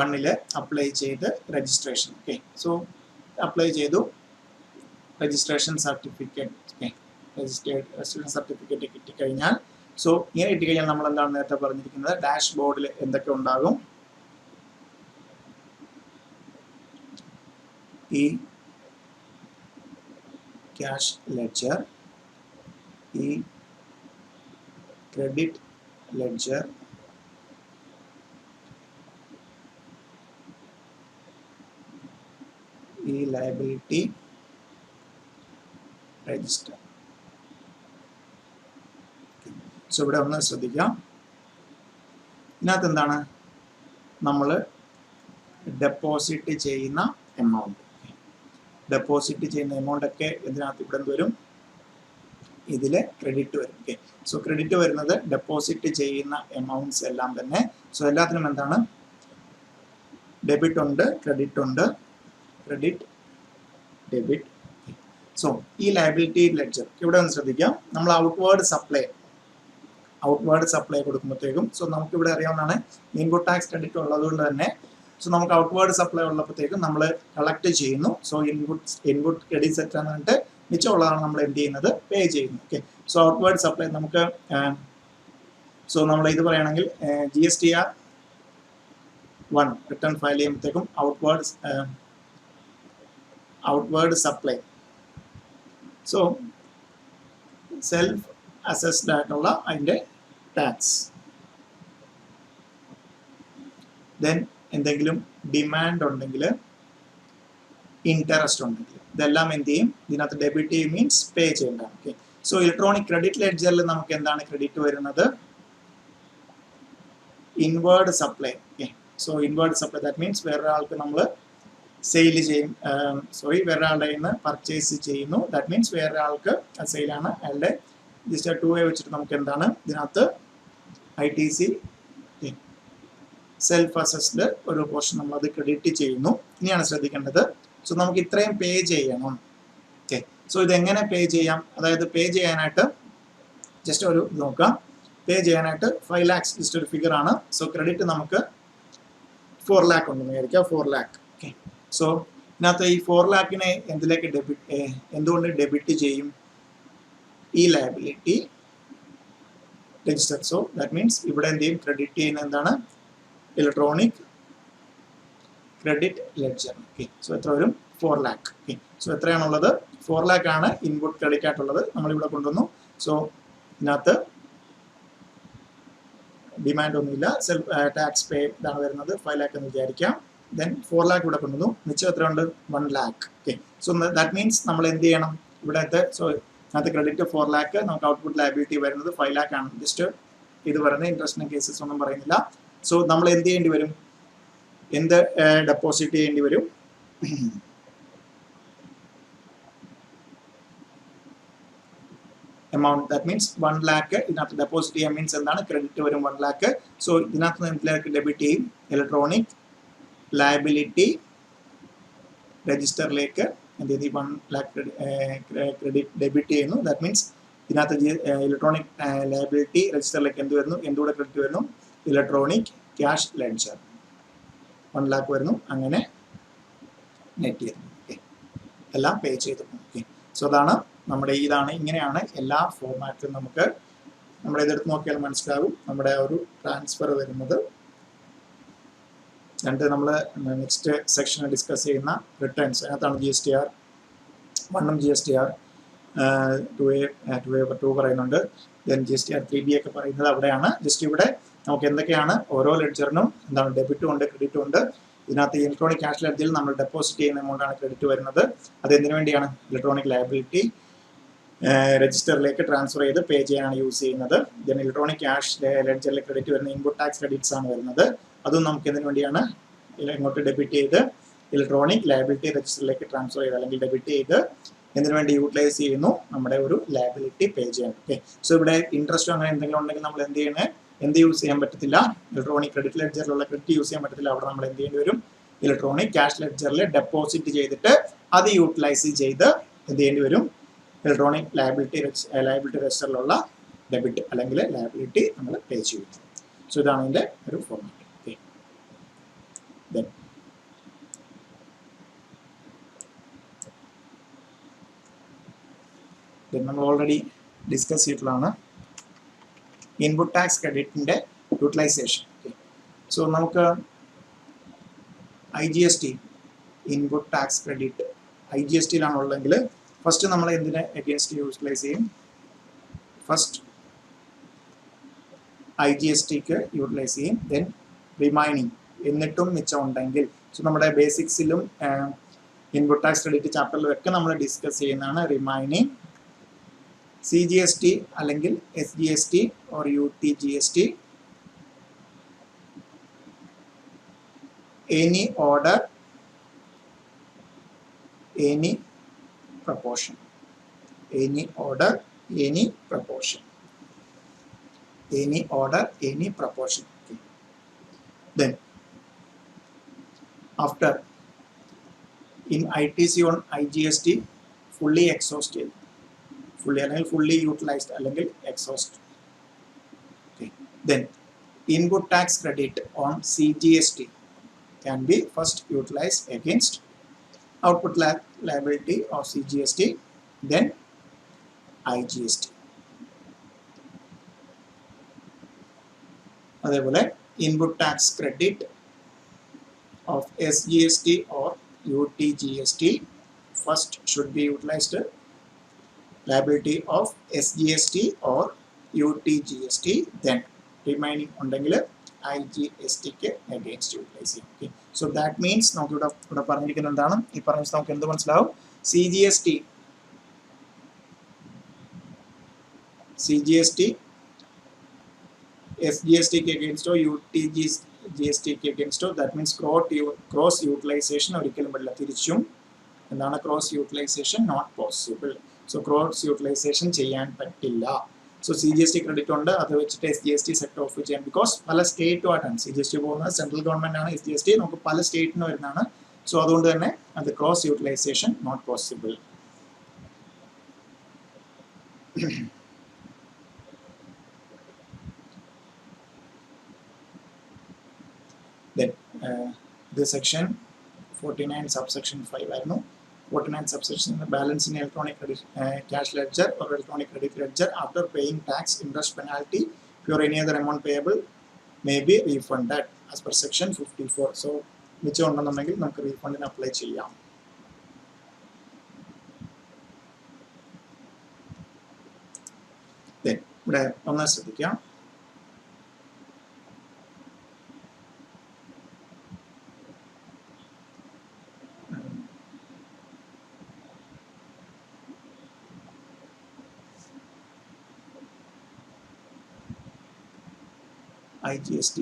1 അപ്ലൈ ചെയ്ത് രജിസ്ട്രേഷൻ. ഓക്കെ, അപ്ലൈ ചെയ്തു, രജിസ്ട്രേഷൻ സർട്ടിഫിക്കറ്റ് രജിസ്ട്രേഷൻ സർട്ടിഫിക്കറ്റ് കിട്ടിക്കഴിഞ്ഞാൽ ഇങ്ങനെ കിട്ടിക്കഴിഞ്ഞാൽ നമ്മൾ എന്താണ് നേരത്തെ പറഞ്ഞിരിക്കുന്നത്, ഡാഷ് ബോർഡിൽ എന്തൊക്കെ ഉണ്ടാകും, ഈ cash ledger, e credit ledger, e liability register. ഇവിടെ ഒന്ന് ശ്രദ്ധിക്കാം. ഇതിനകത്ത് എന്താണ് നമ്മൾ ഡെപ്പോസിറ്റ് ചെയ്യുന്ന എമൗണ്ട്, ഡെപ്പോസിറ്റ് ചെയ്യുന്ന എമൗണ്ട് ഒക്കെ ഇതിനകത്ത് ഇവിടെ വരും, ഇതിൽ ക്രെഡിറ്റ് വരും. ഓക്കെ, ക്രെഡിറ്റ് വരുന്നത് ഡെപ്പോസിറ്റ് ചെയ്യുന്ന എമൗണ്ട്സ് എല്ലാം തന്നെ. എല്ലാത്തിനും എന്താണ് ഡെബിറ്റ് ഉണ്ട്, ക്രെഡിറ്റ് ഉണ്ട്, ക്രെഡിറ്റ് ഡെബിറ്റ്. ഈ ലയബിലിറ്റി ലെഡ്ജർ ഇവിടെ ഒന്ന് ശ്രദ്ധിക്കാം. നമ്മൾ ഔട്ട്വേർഡ് സപ്ലൈ കൊടുക്കുമ്പോഴത്തേക്കും നമുക്കിവിടെ അറിയാവുന്നതാണ് ഇൻപുട്ട് ടാക്സ് ക്രെഡിറ്റ് ഉള്ളതുകൊണ്ട് തന്നെ നമുക്ക് ഔട്ട്വേർഡ് സപ്ലൈ ഉള്ളപ്പോഴത്തേക്കും നമ്മൾ കളക്ട് ചെയ്യുന്നു. ഇൻപുട്ട് ക്രെഡിറ്റ് സെറ്റ് എന്നിട്ട് മിച്ചമുള്ളതാണ് നമ്മൾ എന്ത് ചെയ്യുന്നത്, പേ ചെയ്യുന്നു. ഓക്കെ, ഔട്ട്വേർഡ് സപ്ലൈ നമുക്ക് നമ്മൾ ഇത് പറയുകയാണെങ്കിൽ GSTR 1 റിട്ടേൺ ഫയൽ ചെയ്യുമ്പോഴത്തേക്കും ഔട്ട്വേർഡ് സപ്ലൈ സെൽഫ് അസസ്ഡ് ആയിട്ടുള്ള അതിൻ്റെ ടാക്സ്, ദെൻ എന്തെങ്കിലും ഡിമാൻഡ് ഉണ്ടെങ്കിൽ, ഇൻട്രസ്റ്റ് ഉണ്ടെങ്കിൽ ഇതെല്ലാം എന്ത് ചെയ്യും, ഇതിനകത്ത് ഡെബിറ്റ് ചെയ്യും, മീൻസ് പേ ചെയ്യേണ്ടതാണ്. ഓക്കെ, ഇലക്ട്രോണിക് ക്രെഡിറ്റ് ലെഡ്ജറിൽ നമുക്ക് എന്താണ് ക്രെഡിറ്റ് വരുന്നത്, inward supply. Okay, inward supply that means വേറൊരാൾക്ക് നമ്മൾ സെയിൽ ചെയ്യും, വേറൊരാളുടെ നിന്ന് പർച്ചേസ് ചെയ്യുന്നു, ദാറ്റ് മീൻസ് വേറൊരാൾക്ക് സെയിലാണ്, അയാളുടെ രജിസ്റ്റർ 2A വെച്ചിട്ട് നമുക്ക് എന്താണ് ഇതിനകത്ത് ITC സെൽഫ് അസസ്ഡ് ഒരു പോർഷൻ നമ്മൾ അത് ക്രെഡിറ്റ് ചെയ്യുന്നു. ഇനിയാണ് ശ്രദ്ധിക്കേണ്ടത്, നമുക്ക് ഇത്രയും പേ ചെയ്യണം. ഓക്കെ, ഇതെങ്ങനെ പേ ചെയ്യാം, അതായത് പേ ചെയ്യാനായിട്ട് ജസ്റ്റ് ഒരു നോക്കാം. പേ ചെയ്യാനായിട്ട് 5 lakhs ജസ്റ്റ് ഒരു ഫിഗർ ആണ്. ക്രെഡിറ്റ് നമുക്ക് 4 lakh ഉണ്ടെന്ന് വിചാരിക്കാം, 4 lakh. ഓക്കെ, ഇതിനകത്ത് ഈ 4 lakhനെ എന്തിലേക്ക് എന്തുകൊണ്ട് ഡെബിറ്റ് ചെയ്യും, ഈ ലയബിലിറ്റി രജിസ്റ്റർ. ദാറ്റ് മീൻസ് ഇവിടെ എന്ത് ചെയ്യും, ക്രെഡിറ്റ് ചെയ്യുന്ന എന്താണ്, ഇലക്ട്രോണിക് ക്രെഡിറ്റ് ലെഡ്ജർ. ഓക്കെ, എത്ര വരും, 4 lakh. ഓക്കെ, എത്രയാണുള്ളത്, 4 lakh ആണ് ഇൻപുട്ട് ക്രെഡിറ്റ് ആയിട്ടുള്ളത്. നമ്മളിവിടെ കൊണ്ടുവന്നു. ഇതിനകത്ത് ഡിമാൻഡ് ഒന്നുമില്ല, സെൽഫ് ടാക്സ് പേ ഇതാണ് വരുന്നത്, 5 lakh എന്ന് വിചാരിക്കാം. ദെൻ 4 lakh ഇവിടെ കൊണ്ടുവന്നു, മിച്ചം എത്ര ഉണ്ട്, 1 lakh. ഓക്കെ, ദാറ്റ് മീൻസ് നമ്മൾ എന്ത് ചെയ്യണം, ഇവിടത്തെ ഇതിനകത്ത് ക്രെഡിറ്റ് 4 lakh, നമുക്ക് ഔട്ട്പുട്ട് ലയബിലിറ്റി വരുന്നത് 5 lakh ആണ്. ജസ്റ്റ് ഇത് പറയുന്നത് ഇൻട്രസ്റ്റിന്റെ കേസസ് ഒന്നും പറയുന്നില്ല. നമ്മൾ എന്ത് ചെയ്യേണ്ടി വരും, എന്ത് ഡെപ്പോസിറ്റ് ചെയ്യേണ്ടി വരും? amount, that means 1 lakh ഇതിനകത്ത് ഡെപ്പോസിറ്റ് ചെയ്യാൻ മീൻസ് എന്താണ്? ക്രെഡിറ്റ് വരും 1 lakh. സോ ഇതിനകത്ത് എന്തിലേക്ക് ഡെബിറ്റ് ചെയ്യും? ഇലക്ട്രോണിക് ലയബിലിറ്റി രജിസ്റ്ററിലേക്ക് എന്ത് ചെയ്ത് 1 lakh ക്രെഡിറ്റ് ഡെബിറ്റ് ചെയ്യുന്നു. ദാറ്റ് മീൻസ് ഇതിനകത്ത് ഇലക്ട്രോണിക് ലയബിലിറ്റി രജിസ്റ്ററിലേക്ക് എന്ത് വരുന്നു? എന്തുകൂടെ ക്രെഡിറ്റ് വരുന്നു? ഇലക്ട്രോണിക് ക്യാഷ് ലെഡ്ജർ 1 lakh വരുന്നു. അങ്ങനെ നെറ്റ് ചെയ്യുന്നു. ഓക്കെ, എല്ലാം പേ ചെയ്തു. ഓക്കെ, സോ അതാണ് നമ്മുടെ ഇങ്ങനെയാണ് എല്ലാ ഫോർമാറ്റിലും നമുക്ക് നമ്മുടെ ഇതെടുത്ത് നോക്കിയാൽ മനസ്സിലാകും നമ്മുടെ ഒരു ട്രാൻസ്ഫർ വരുന്നത്. രണ്ട് നമ്മൾ നെക്സ്റ്റ് സെക്ഷനിൽ ഡിസ്കസ് ചെയ്യുന്ന റിട്ടേൺസ് അതിനകത്താണ് GSTR 1 GSTR 2 പറയുന്നുണ്ട്. ദെൻ GSTR 3B ഒക്കെ പറയുന്നത് അവിടെയാണ്. ജസ്റ്റ് ഇവിടെ നമുക്ക് എന്തൊക്കെയാണ് ഓരോ ലെഡ്ജറിനും എന്താണ് ഡെബിറ്റും ഉണ്ട് ക്രെഡിറ്റും ഉണ്ട്. ഇതിനകത്ത് ഇലക്ട്രോണിക് ക്യാഷ് ലെഡ്ജറിൽ നമ്മൾ ഡെപ്പോസിറ്റ് ചെയ്യുന്ന എമൗണ്ടാണ് ക്രെഡിറ്റ് വരുന്നത്. അത് എന്തിനു വേണ്ടിയാണ്? ഇലക്ട്രോണിക് ലയബിലിറ്റി രജിസ്റ്ററിലേക്ക് ട്രാൻസ്ഫർ ചെയ്ത് പേ ചെയ്യാനാണ് യൂസ് ചെയ്യുന്നത്. ദെൻ ഇലക്ട്രോണിക് ക്യാഷ് ലെഡ്ജറിൽ ക്രെഡിറ്റ് വരുന്ന ഇൻപുട്ട് ടാക്സ് ക്രെഡിറ്റ്സ് ആണ് വരുന്നത്. അതും നമുക്ക് എന്തിനു വേണ്ടിയാണ്? ഇങ്ങോട്ട് ഡെബിറ്റ് ചെയ്ത് ഇലക്ട്രോണിക് ലയബിലിറ്റി രജിസ്റ്ററിലേക്ക് ട്രാൻസ്ഫർ ചെയ്ത് അല്ലെങ്കിൽ ഡെബിറ്റ് ചെയ്ത് എന്തിനു വേണ്ടി യൂട്ടിലൈസ് ചെയ്യുന്നു? നമ്മുടെ ഒരു ലയബിലിറ്റി പേ ചെയ്യാൻ. ഓക്കെ, സോ ഇവിടെ ഇൻട്രസ്റ്റോ അങ്ങനെ എന്തെങ്കിലും ഉണ്ടെങ്കിൽ നമ്മൾ എന്ത് ചെയ്യണേ? എന്ത് യൂസ് ചെയ്യാൻ പറ്റത്തില്ല? ഇലക്ട്രോണിക് ക്രെഡിറ്റ് ലെഡ്ജറിലുള്ള ക്രെഡിറ്റ് യൂസ് ചെയ്യാൻ പറ്റത്തില്ല. അവിടെ നമ്മൾ എന്ത് ചെയ്യേണ്ടി വരും? ഇലക്ട്രോണിക് ക്യാഷ് ലെഡ്ജറിൽ ഡെപ്പോസിറ്റ് ചെയ്തിട്ട് അത് യൂട്ടിലൈസ് ചെയ്ത് എന്ത് ചെയ്യേണ്ടി വരും? ഇലക്ട്രോണിക് ലയബിലിറ്റി രജിസ്റ്ററിലുള്ള ഡെബിറ്റ് അല്ലെങ്കിൽ ലയബിലിറ്റി നമ്മൾ പേ ചെയ്യും. സോ ഇതാണ് ഇതിൻ്റെ ഒരു ഫോർമാറ്റ്. ഓക്കെ, നമ്മൾ ഓൾറെഡി ഡിസ്കസ് ചെയ്തിട്ടുള്ളതാണ് ഇൻപുട്ട് ടാക്സ് ക്രെഡിറ്റിൻ്റെ യൂട്ടിലൈസേഷൻ. ഓക്കെ, സോ നമുക്ക് IGST ഇൻപുട്ട് ടാക്സ് ക്രെഡിറ്റ് IGSTയിലാണുള്ളതെങ്കിൽ ഫസ്റ്റ് നമ്മൾ എന്തിനെ അഗെയിൻസ്റ്റ് യൂട്ടിലൈസ് ചെയ്യും? ഫസ്റ്റ് IGSTക്ക് യൂട്ടിലൈസ് ചെയ്യും. ദെൻ റിമൈനിങ് എന്നിട്ടും മിച്ചം ഉണ്ടെങ്കിൽ, സോ നമ്മുടെ ബേസിക്സിലും ഇൻപുട്ട് ടാക്സ് ക്രെഡിറ്റ് ചാപ്റ്ററിലും ഒക്കെ നമ്മൾ ഡിസ്കസ് ചെയ്യുന്നതാണ് റിമൈനിങ് CGST അല്ലെങ്കിൽ SGST or UTGST any order any proportion, any order any proportion, any order any proportion. Okay. Then after in ITC on IGST fully exhausted, fully utilized അല്ലെങ്കിൽ exhaust. Okay. Then input tax credit on CGST can be first utilized against output liability of CGST, then IGST. അതേപോലെ input tax credit of SGST or UTGST first should be utilized liability of SGST or UTGST, then remaining ഉണ്ടെങ്കിൽ IGSTക്ക് against utilise ചെയ്യും. Okay, so that means നമുക്ക് ഇവിടെ പറഞ്ഞിരിക്കുന്നത് എന്താണ്? ഈ പറഞ്ഞ നമുക്ക് എന്ത് മനസ്സിലാവും? CGST SGSTക്ക് against UTGSTക്ക് against, that means cross utilization ഒരിക്കലും പറ്റില്ല. തിരിച്ചും എന്താണ് cross utilisation? Not possible. So cross utilisation ചെയ്യാൻ പറ്റില്ല. സോ CGST ക്രെഡിറ്റ് ഉണ്ട്, അത് വെച്ചിട്ട് SGST സെറ്റ് ഓഫ് ചെയ്യാൻ. ബിക്കോസ് പല സ്റ്റേറ്റുമായിട്ടാണ് CGST പോകുന്നത്. സെൻട്രൽ ഗവൺമെന്റ് ആണ് SGST, നമുക്ക് പല സ്റ്റേറ്റിന് വരുന്നതാണ്. സോ അതുകൊണ്ട് തന്നെ അത് cross utilisation not possible. Then this section 49 subsection 5 ആയിരുന്നു. 49 subsection balance in electronic credit, cash ledger or electronic credit ledger after paying tax, interest, penalty, or any other amount payable may be refunded as per section 54. So മിച്ചം ഉണ്ടെന്നുണ്ടെങ്കിൽ നമുക്ക് റീഫണ്ടിന് apply ചെയ്യാം. ഇവിടെ ഒന്ന് ശ്രദ്ധിക്കാം. IGST,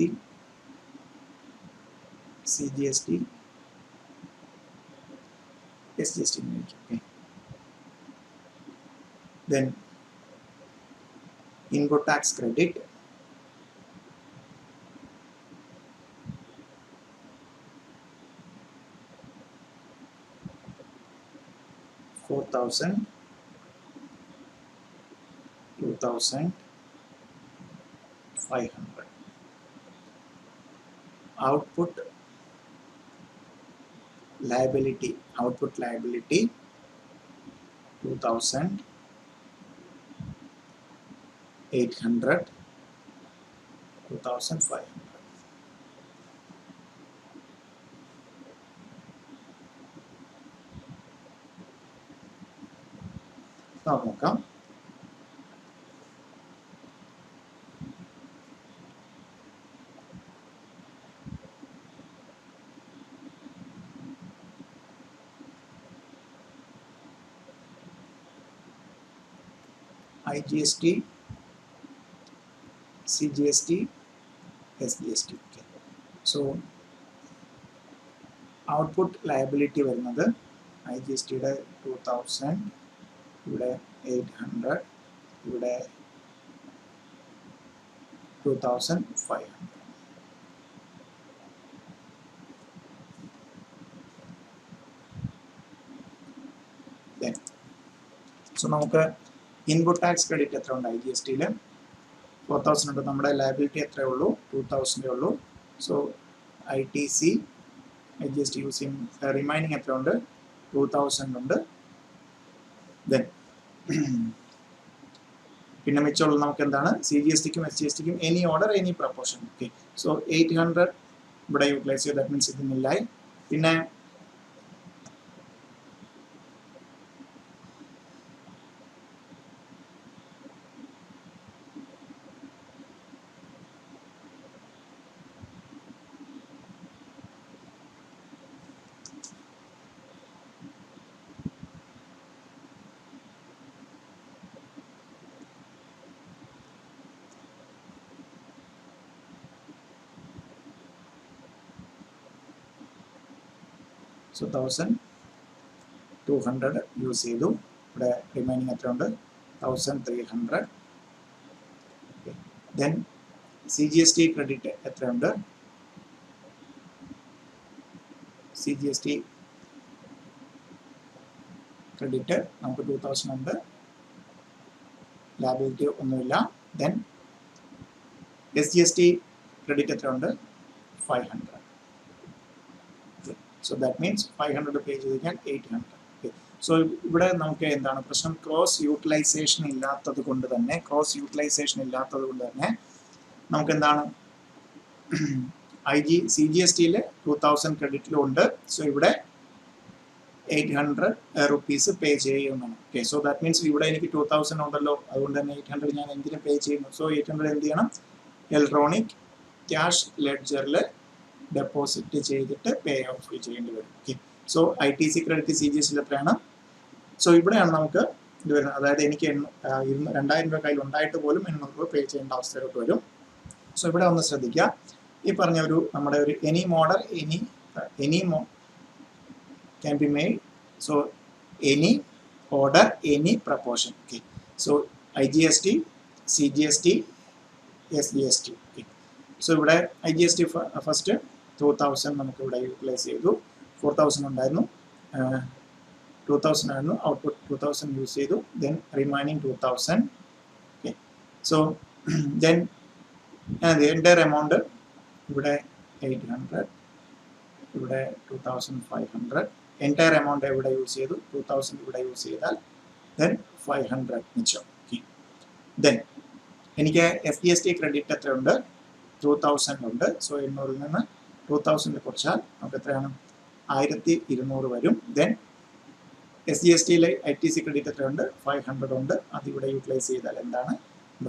CGST, SGST. Okay. Then input tax credit, $4,000, $2,500. Output liability, 2,800, 2,500. നോക്കാം. IGST, CGST, SGST. Okay. So output liability വരുന്നത് IGSTയുടെ 2,000, ഇവിടെ 800, ഇവിടെ 2,500. Then so നമുക്ക് ഇൻപുട്ട് ടാക്സ് ക്രെഡിറ്റ് എത്ര ഉണ്ട് IGSTയിൽ? 4,000 ഉണ്ട്. നമ്മുടെ ലയബിലിറ്റി എത്രയേ ഉള്ളൂ? 2,000 ഉള്ളൂ. So ITC IGST using remaining എത്ര ഉണ്ട്? 2,000 ഉണ്ട്. ദെൻ പിന്നെ മിച്ചമുള്ള നമുക്ക് എന്താണ്? CGSTക്കും SGSTക്കും any order any proportion. Okay. So 800 ഇവിടെ യൂട്ടിലൈസ് ചെയ്ത്, ദാറ്റ് മീൻസ് ഇതിനില്ലായി. പിന്നെ സോ 1,200 യൂസ് ചെയ്തു. ഇവിടെ റിമൈനിങ് എത്ര ഉണ്ട്? 1,300. ദെൻ CGST ക്രെഡിറ്റ് എത്രയുണ്ട്? CGST ക്രെഡിറ്റ് നമുക്ക് 2,000 ഉണ്ട്. ലയബിലിറ്റി ഒന്നുമില്ല. ദെൻ SGST ക്രെഡിറ്റ് എത്രയുണ്ട്? 500. So that means 500 പേ ചെയ്ത് കഴിഞ്ഞാൽ 800. Okay. So ഇവിടെ നമുക്ക് എന്താണ് പ്രശ്നം? ക്രോസ് യൂട്ടിലൈസേഷൻ ഇല്ലാത്തത് കൊണ്ട് തന്നെ നമുക്ക് എന്താണ് CGSTയിൽ 2,000 ക്രെഡിറ്റിലും ഉണ്ട്. സോ ഇവിടെ 800 റുപ്പീസ് പേ ചെയ്യുന്നതാണ്. ഓക്കെ. സോ ദാറ്റ് മീൻസ് ഇവിടെ എനിക്ക് 2,000 ഉണ്ടല്ലോ, അതുകൊണ്ട് തന്നെ 800 ഞാൻ എന്തിനു പേ ചെയ്യുന്നു? സോ 800 എന്ത് ചെയ്യണം? ഇലക്ട്രോണിക് ക്യാഷ് ലെഡ്ജറിൽ ഡെപ്പോസിറ്റ് ചെയ്തിട്ട് പേ ഓഫ് ചെയ്യേണ്ടി വരും. ഓക്കെ. സോ ITC ക്രെഡിറ്റ് CGSTയിൽ എത്രയാണ്? സോ ഇവിടെയാണ് നമുക്ക് ഇത് വരുന്നത്. അതായത് എനിക്ക് 2,000 രൂപ കയ്യിൽ ഉണ്ടായിട്ട് പോലും 800 രൂപ പേ ചെയ്യേണ്ട അവസ്ഥയിലോട്ട് വരും. സോ ഇവിടെ ഒന്ന് ശ്രദ്ധിക്കുക. ഈ പറഞ്ഞ നമ്മുടെ ഒരു any model any can be made. So any order any proportion. Okay. So IGST, CGST, SGST. Okay. So ഇവിടെ IGST ഫസ്റ്റ് 2,000 നമുക്ക് ഇവിടെ യൂട്ടിലൈസ് ചെയ്തു. 4,000 ഉണ്ടായിരുന്നു, 2,000 ആയിരുന്നു. ഔട്ട്പുട്ട് 2,000 യൂസ് ചെയ്തു. Then remaining 2,000. Okay. So then entire amount ഇവിടെ 800, ഇവിടെ 2,500. എൻ്റയർ എമൗണ്ട് ഇവിടെ യൂസ് ചെയ്തു. 2,000 ഇവിടെ യൂസ് ചെയ്താൽ ദെൻ 500 മിച്ചം. ഓക്കെ. ദെൻ എനിക്ക് SGST ക്രെഡിറ്റ് എത്രയുണ്ട്? 2,000 ഉണ്ട്. സോ 800 നിന്ന് 2,000 കുറച്ചാൽ നമുക്ക് എത്രയാണ്? 1,200 വരും. ദെൻ SGSTയിൽ ITC ക്രെഡിറ്റ് എത്രയുണ്ട്? 500 ഉണ്ട്. അതിവിടെ യൂട്ടിലൈസ് ചെയ്താൽ എന്താണ്?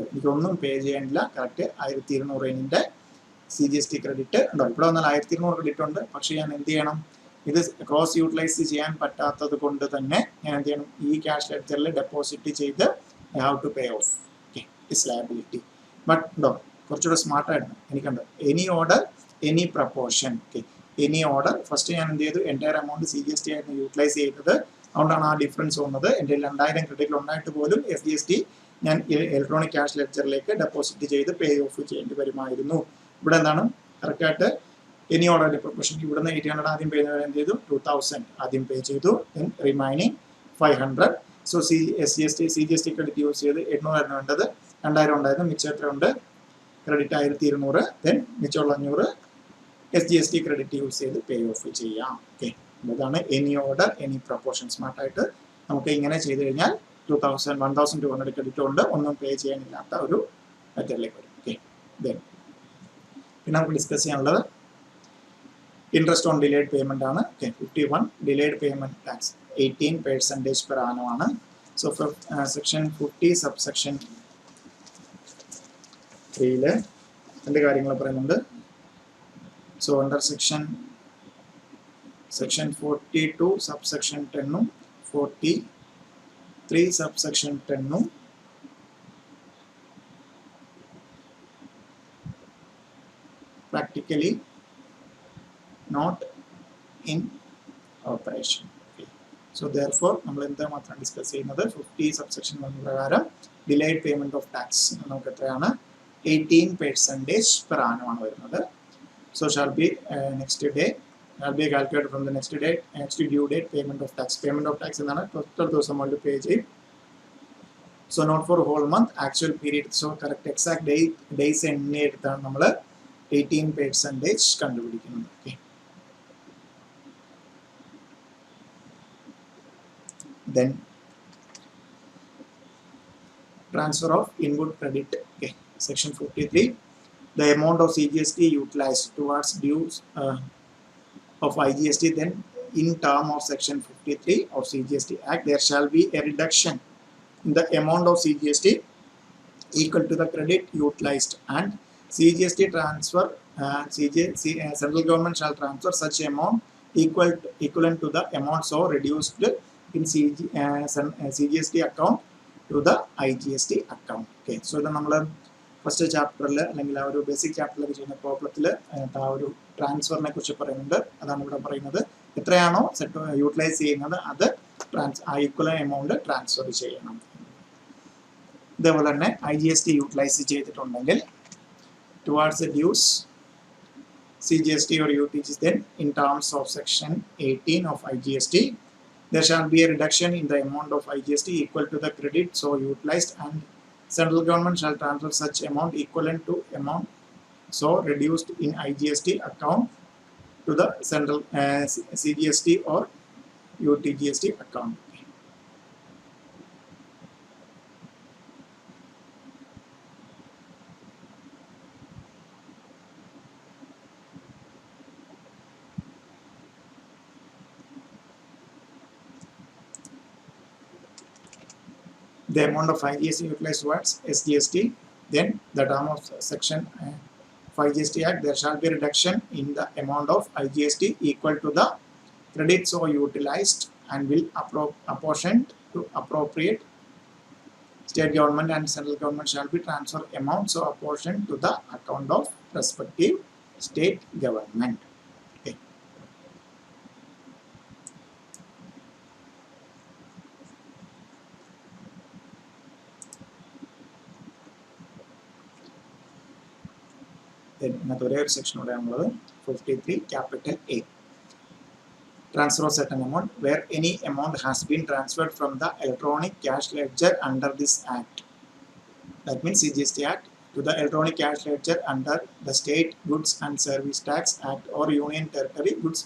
എനിക്കൊന്നും പേ ചെയ്യേണ്ടില്ല. കറക്റ്റ് 1,200 CGST ക്രെഡിറ്റ് ഉണ്ടോ? ഇവിടെ വന്നാൽ 1,200 ക്രെഡിറ്റ് ഉണ്ട്. പക്ഷെ ഞാൻ എന്ത് ചെയ്യണം? ഇത് ക്രോസ് യൂട്ടിലൈസ് ചെയ്യാൻ പറ്റാത്തത് കൊണ്ട് തന്നെ ഞാൻ എന്ത് ചെയ്യണം? ഈ ക്യാഷ് ലെഡ്ജറിൽ ഡെപ്പോസിറ്റ് ചെയ്ത് I have to pay off. Okay. Is liability. But ഉണ്ടോ? കുറച്ചുകൂടെ സ്മാർട്ടായിരുന്നു. എനിക്കുണ്ട് any order any proportion. Okay. Any order first ഞാൻ എന്ത് ചെയ്തു എൻ്റയർ എമൗണ്ട് CGST ആയിരുന്നു യൂട്ടിലൈസ് ചെയ്തത്. അതുകൊണ്ടാണ് ആ ഡിഫറൻസ് വന്നത്. എൻ്റെ 2000 ക്രെഡിറ്റ് ഉണ്ടായിട്ട് പോലും SGST ഞാൻ ഇലക്ട്രോണിക് ക്യാഷ് ലെഡ്ജറിലേക്ക് ഡെപ്പോസിറ്റ് ചെയ്ത് പേ ഓഫ് ചെയ്യേണ്ടി വരുമായിരുന്നു. ഇവിടെ എന്താണ് കറക്റ്റായിട്ട് എനി ഓർഡറിന്റെ പ്രൊപ്പോർഷൻ ഇവിടുന്ന് 800 ആദ്യം പേ ചെയ്തവർ എന്ത് ചെയ്തു 2000 ആദ്യം പേ ചെയ്തു. Then remaining 500. So CGST credit use ചെയ്ത് 800 ആയിരുന്നു വേണ്ടത്, 2000 ഉണ്ടായിരുന്നു, മിച്ചം എത്ര ഉണ്ട് ക്രെഡിറ്റ് 1200. ദെൻ മിച്ചമുള്ള 500 SGST ക്രെഡിറ്റ് യൂസ് ചെയ്ത് പേ ഓഫ് ചെയ്യാം. ഓക്കെ, ഇതാണ് എനി ഓർഡർ എനി പ്രൊപ്പോർഷൻ. സ്മാർട്ടായിട്ട് നമുക്ക് ഇങ്ങനെ ചെയ്ത് കഴിഞ്ഞാൽ 1200 ക്രെഡിറ്റ് ഉണ്ട്, ഒന്നും പേ ചെയ്യാനില്ലാത്ത ഒരു മെത്തേഡിലേക്ക് വരും. ഓക്കെ, ദെൻ പിന്നെ നമുക്ക് ഡിസ്കസ് ചെയ്യാനുള്ളത് ഇൻട്രസ്റ്റ് ഓൺ ഡിലേഡ് പേയ്മെന്റ് ആണ്. Okay, 51 delayed payment tax 18% per annum ആണ്. സോ സെക്ഷൻ 50 സബ്സെക്ഷൻ 3 രണ്ട് കാര്യങ്ങൾ പറയുന്നുണ്ട്. So under section 42 subsection 10 43 subsection 10 practically not in operation. Okay. So therefore നമ്മൾ എന്താ മാത്രം ഡിസ്കസ് ചെയ്യുന്നത് 50 സബ്സെക്ഷൻ 1 പ്രകാരം ഡിലേഡ് പേയ്മെന്റ് ഓഫ് ടാക്സ് നമുക്ക് എത്രയാണ് 18% per annum ആണ് വരുന്നത്. So shall be next day shall be calculated from the next due date payment of tax. Payment of tax എന്നാണ് 12 ദിവസം കൊണ്ട് പേ ചെയ്യും. So not for whole month, actual period. So correct exact days എണ്ണി എടുത്താണ് നമ്മൾ 18% കണ്ടുപിടിക്കുന്നത്. Okay. Then transfer of inward credit. Okay. Section 53. The amount of CGST utilized towards dues of IGST, then in term of section 53 of CGST Act, there shall be a reduction in the amount of CGST equal to the credit utilized, and CGST transfer central government shall transfer such amount equivalent to the amount so reduced in CGST account to the IGST account. Okay, so ഇത് നമ്മൾ first ചാപ്റ്ററിൽ അല്ലെങ്കിൽ ആ ഒരു basic ചാപ്റ്ററിലൊക്കെ ചെയ്യുന്ന പ്രോബ്ലത്തിൽ അതിനകത്ത് ആ ഒരു ട്രാൻസ്ഫറിനെ കുറിച്ച് പറയുന്നുണ്ട്. അതാണ് ഇവിടെ പറയുന്നത്. എത്രയാണോ യൂട്ടിലൈസ് ചെയ്യുന്നത് അത് ആ ഈക്വൽ എമൗണ്ട് ട്രാൻസ്ഫർ ചെയ്യണം. ഇതേപോലെ തന്നെ IGST യൂട്ടിലൈസ് ചെയ്തിട്ടുണ്ടെങ്കിൽ towards the dues CGST or UTG, then in terms of section 18 of IGST, there shall be a reduction in the amount of IGST equal to the credit so utilized, and central government shall transfer such amount equivalent to amount so reduced in IGST account to the central CGST or UTGST account. The amount of IGST utilized towards SGST, then the term of section 5 GST Act, there shall be reduction in the amount of IGST equal to the credit so utilized, and will apportioned to appropriate state government, and central government shall be transfer amount so apportioned to the account of respective state government. Okay. Then another section 53 capital A. Transfer of certain amount where any amount has been transferred from the electronic cash ledger under this act, that means CGST Act, to the electronic cash ledger under the State Goods and Service Tax Act or Union Territory Goods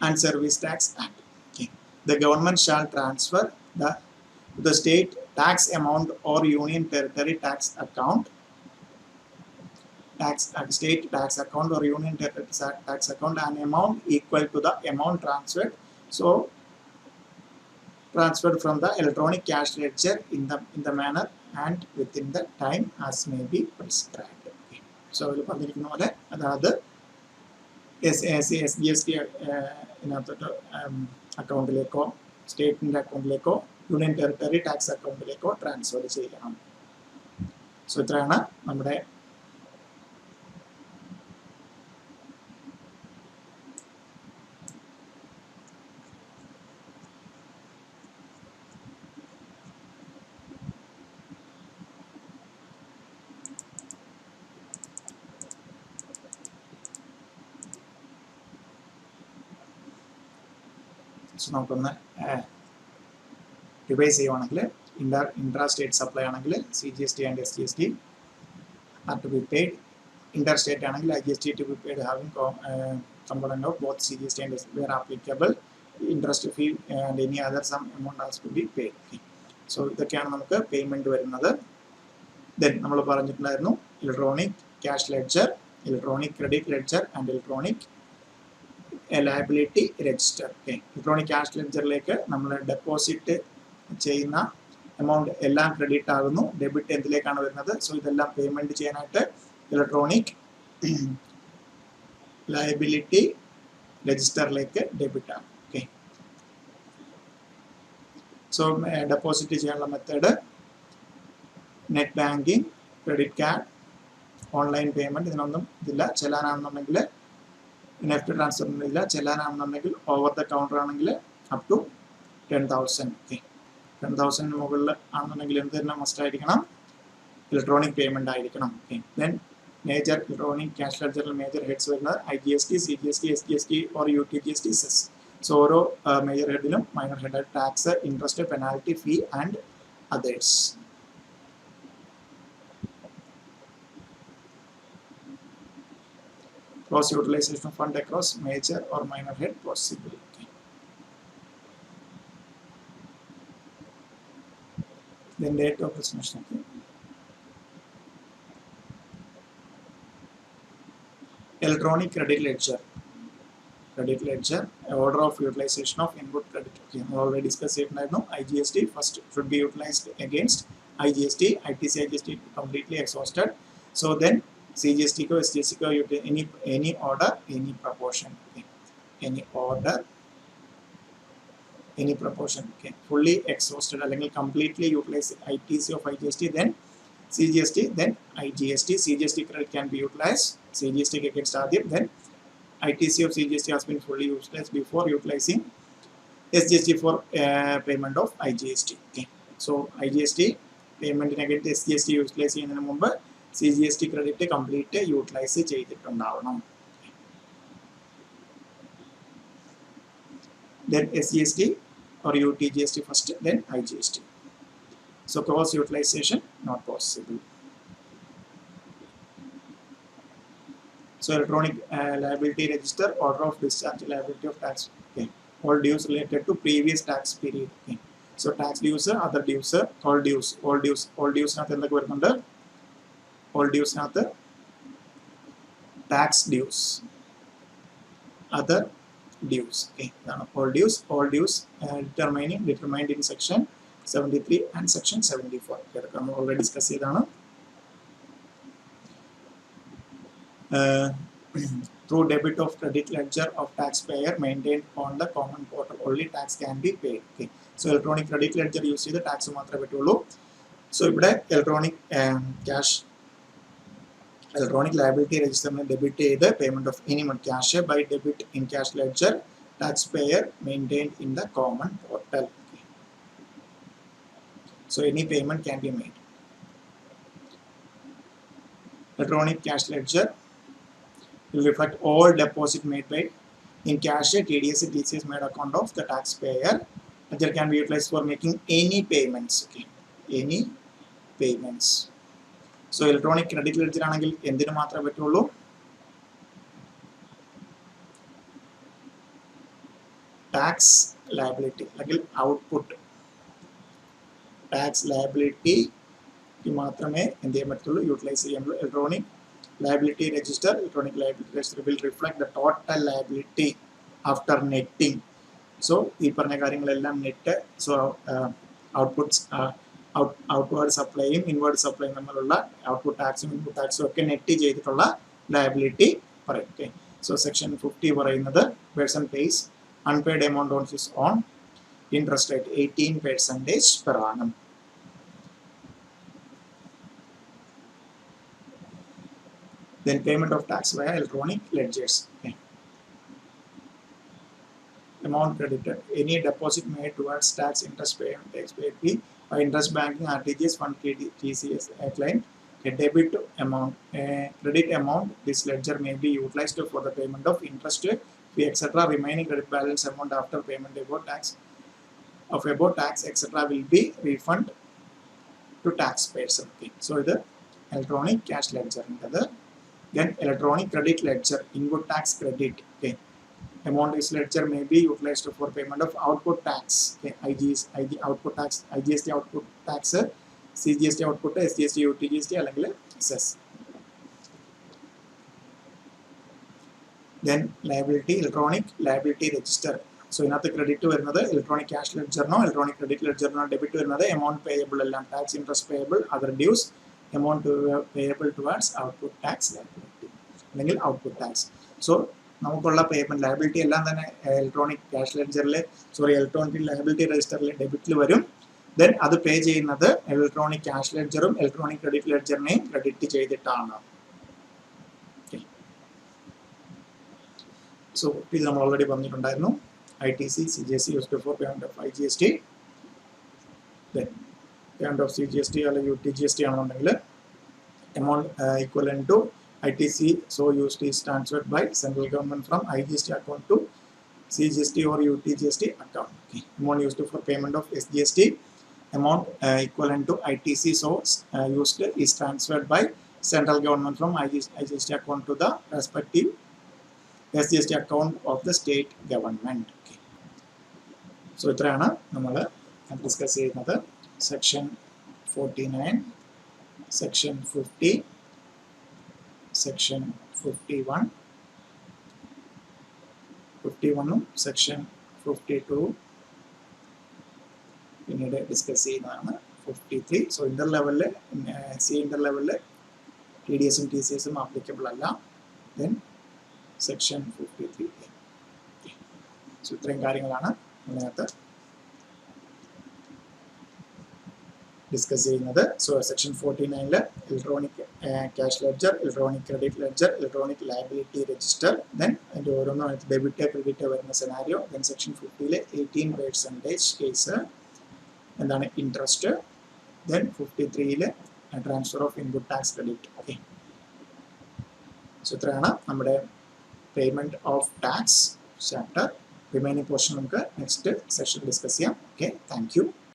and Service Tax Act. Okay. The government shall transfer the state tax amount or Union Territory tax account, state tax account or Union Territory tax account, an amount equal to the amount transferred from the electronic cash ledger in the manner and within the time as may be prescribed. Okay. So ഇതിൽ പറഞ്ഞിരിക്കുന്ന പോലെ അതായത് SGST ഇതിനകത്തോട്ട് അക്കൗണ്ടിലേക്കോ സ്റ്റേറ്റിൻ്റെ അക്കൗണ്ടിലേക്കോ union territory tax അക്കൗണ്ടിലേക്കോ transfer ചെയ്യണം. So ഇത്രയാണ് നമ്മുടെ so നമുക്കൊന്ന് revise ചെയ്യുവാണെങ്കിൽ intra-state supply ആണെങ്കിൽ CGST and SGST are to be paid. Interstate ആണെങ്കിൽ IGST to be paid having component of both CGST and SGST where applicable. Interest fee and any other some amount has to be paid. So ഇതൊക്കെയാണ് നമുക്ക് payment വരുന്നത്. Then നമ്മൾ പറഞ്ഞിട്ടുണ്ടായിരുന്നു electronic cash ledger, electronic credit ledger and electronic liability register. Electronic cash ലെഡ്ജറിലേക്ക് നമ്മൾ deposit ചെയ്യുന്ന amount എല്ലാം credit ആകുന്നു, ഡെബിറ്റ് എന്തിലേക്കാണ് വരുന്നത്. സോ ഇതെല്ലാം പേയ്മെന്റ് ചെയ്യാനായിട്ട് ഇലക്ട്രോണിക് ലയബിലിറ്റി രജിസ്റ്ററിലേക്ക് ഡെബിറ്റ് ആണ്. ഓക്കെ, സോ ഡെപ്പോസിറ്റ് ചെയ്യാനുള്ള method net banking, credit card, online payment, ഇതിനൊന്നും ഇതില്ല. ചെല്ലാനാണെന്നുണ്ടെങ്കിൽ നെഫ്റ്റ് ട്രാൻസ്ഫർ ഇല്ല. ചെല്ലാനാണെന്നുണ്ടെങ്കിൽ ഓവർ ദ കൗണ്ടർ ആണെങ്കിൽ അപ് ടു 10,000. ഓക്കെ, 10,000 മുകളിൽ ആണെന്നുണ്ടെങ്കിൽ എന്ത് തന്നെ മസ്റ്റ് ആയിരിക്കണം, ഇലക്ട്രോണിക് പേയ്മെന്റ് ആയിരിക്കണം. Okay, then major electronic cash ലെഡ്ജറിൽ മേജർ ഹെഡ്സ് വരുന്നത് IGST, CGST, SGST or UTGST, cess. So ഓരോ മേജർ ഹെഡിലും minor head tax, interest, penalty, fee and others. Cross utilization of fund across major or minor head possible. Okay. Then date of presentation. Okay. Electronic credit ledger. Credit ledger, order of utilization of input credit. Okay, we already discussed it now. IGST first should be utilized against IGST, ITC IGST completely exhausted. So then CGST ko SGST ko any order, any proportion. Okay. Any order, any proportion. Okay. Fully exhausted അല്ലെങ്കിൽ completely utilized ITC of IGST, then CGST, then IGST. CGST credit can be utilized. CGST against ആദ്യം, then ITC of CGST has been fully utilized before utilizing SGST for payment of IGST. Okay. So IGST payment against SGST utilize ചെയ്യുന്നതിന് മുമ്പ് CGST credit complete utilize ചെയ്തിട്ടുണ്ടാവണം. Then SGST or UTGST first, then IGST. So cross utilization not possible. So electronic liability register, order of discharge, liability of tax. Okay. All dues related to previous tax period. Okay. So tax dues, other dues, all dues, all dues, all dues Nath എന്തൊക്കെ വരുന്നുണ്ട്? All dues Nath tax dues, other dues. Okay. All dues determined in section 73 and section 74. ഇതൊക്കെ നമ്മൾ already discuss ചെയ്താണ്. Through debit of credit ledger of taxpayer maintained on the common portal, only tax can be paid. Okay. So electronic credit ledger use ചെയ്ത് tax മാത്രമേ പറ്റുള്ളൂ. So ഇവിടെ electronic cash, electronic liability രജിസ്റ്ററിന് debit ചെയ്ത് payment of any cash by debit in cash ledger taxpayer maintained in the common portal. So any payment can be made. Electronic cash ledger will reflect all deposit made by in cash, TDS, TCS made account of the taxpayer. Ledger can be utilized for making any payments. Okay, any payments. So electronic credit ledger ആണെങ്കിൽ എന്തിനു മാത്രമേ പറ്റുള്ളൂ? Tax liability അല്ലെങ്കിൽ output tax ലയബിലിറ്റിക്ക് മാത്രമേ എന്ത് ചെയ്യാൻ പറ്റുള്ളൂ, utilise ചെയ്യാൻ പറ്റുള്ളൂ. Electronic liability register, electronic liability register will reflect the total liability after netting. So ഈ പറഞ്ഞ കാര്യങ്ങളെല്ലാം നെറ്റ്, സോ ഔട്ട്പുട്ട്സ് ഔട്ട്വേർഡ് സപ്ലൈയും ഇൻവേർഡ് സപ്ലൈയും തമ്മിലുള്ള ഔട്ട്പുട്ട് ടാക്സും ഇൻപുട്ട് ടാക്സും ഒക്കെ നെറ്റ് ചെയ്തിട്ടുള്ള ലയബിലിറ്റി പറയും. ഓക്കെ, സോ സെക്ഷൻ 50 പറയുന്നത് person pays unpaid amount on his own interest rate 18% per annum. Then payment of tax via electronic ledgers. Okay. Amount credited. Any deposit made towards tax, interest payment, tax paid fee by interest banking, RTGS, fund, TCS, client. A debit amount, a credit amount. This ledger may be utilized for the payment of interest, P, etc. Remaining credit balance amount after payment about tax, etc. will be refund to taxpayers. Okay. So the electronic cash ledger. Then electronic credit ledger, input tax credit. Okay. Amount is ledger may be utilized for payment of output tax. Okay. IG output tax, IGST output tax, CGST output, SGST, UTGST, അല്ലെങ്കിൽ cess. Then liability, electronic liability register. So ഇതിനകത്ത് credit വരുന്നത് electronic cash ലെഡ്ജറിനോ electronic credit ലെഡ്ജറിനോ debit വരുന്നത് amount payable എല്ലാം tax interest payable other dues amount payable towards output tax liability അല്ലെങ്കിൽ output tax. So നമുക്കുള്ള payment liability എല്ലാം തന്നെ ഇലക്ട്രോണിക് ക്യാഷ് ലെഡ്ജറിൽ ഇലക്ട്രോണിക് ലയബിലിറ്റി രജിസ്റ്ററിൽ ഡെബിറ്റിൽ വരും. ദെൻ അത് പേ ചെയ്യുന്നത് ഇലക്ട്രോണിക് ക്യാഷ് ലെഡ്ജറും ഇലക്ട്രോണിക് ക്രെഡിറ്റ് ലെഡ്ജറിനെയും ക്രെഡിറ്റ് ചെയ്തിട്ടാണ്. സോ ഇത് നമ്മൾ ഓൾറെഡി പറഞ്ഞിട്ടുണ്ടായിരുന്നു. ITC, CGST used for payment of IGST. Then payment of CGST അല്ലെങ്കിൽ UTGST ആണെന്നുണ്ടെങ്കിൽ amount equivalent to ITC so used is transferred by central government from IGST account to CGST or UTGST account. Okay. Amount used for payment of SGST amount equivalent to ITC so used is transferred by central government from IGST account to the respective SGST account of the state government. Okay. So ഇത്രയാണ് നമ്മൾ discuss ചെയ്യുന്നത്. Section 49, section 50, section 51 section 52 പിന്നീട് discuss ചെയ്യുന്നതാണ് 53. So Inter ലെവലിൽ Inter ലെവലിൽ TDS ഉം TCS ഉം applicable അല്ല. Then section 53. സോ ഇത്രയും കാര്യങ്ങളാണ് ഇതിനകത്ത് ഡിസ്കസ് ചെയ്യുന്നത്. So section 49 electronic cash ledger, electronic credit ledger, electronic liability register, then അതിൻ്റെ ഓരോന്നും ഡെബിറ്റ് ക്രെഡിറ്റ് വരുന്ന സെനാരിയോ. ദെൻ സെക്ഷൻ 50 18% കേസ് എന്താണ് interest. Then 53 transfer of input tax credit. Okay. So ഇത്രയാണ് നമ്മുടെ payment of tax chapter. Remaining portion നമുക്ക് next session discuss ചെയ്യാം. Okay, thank you.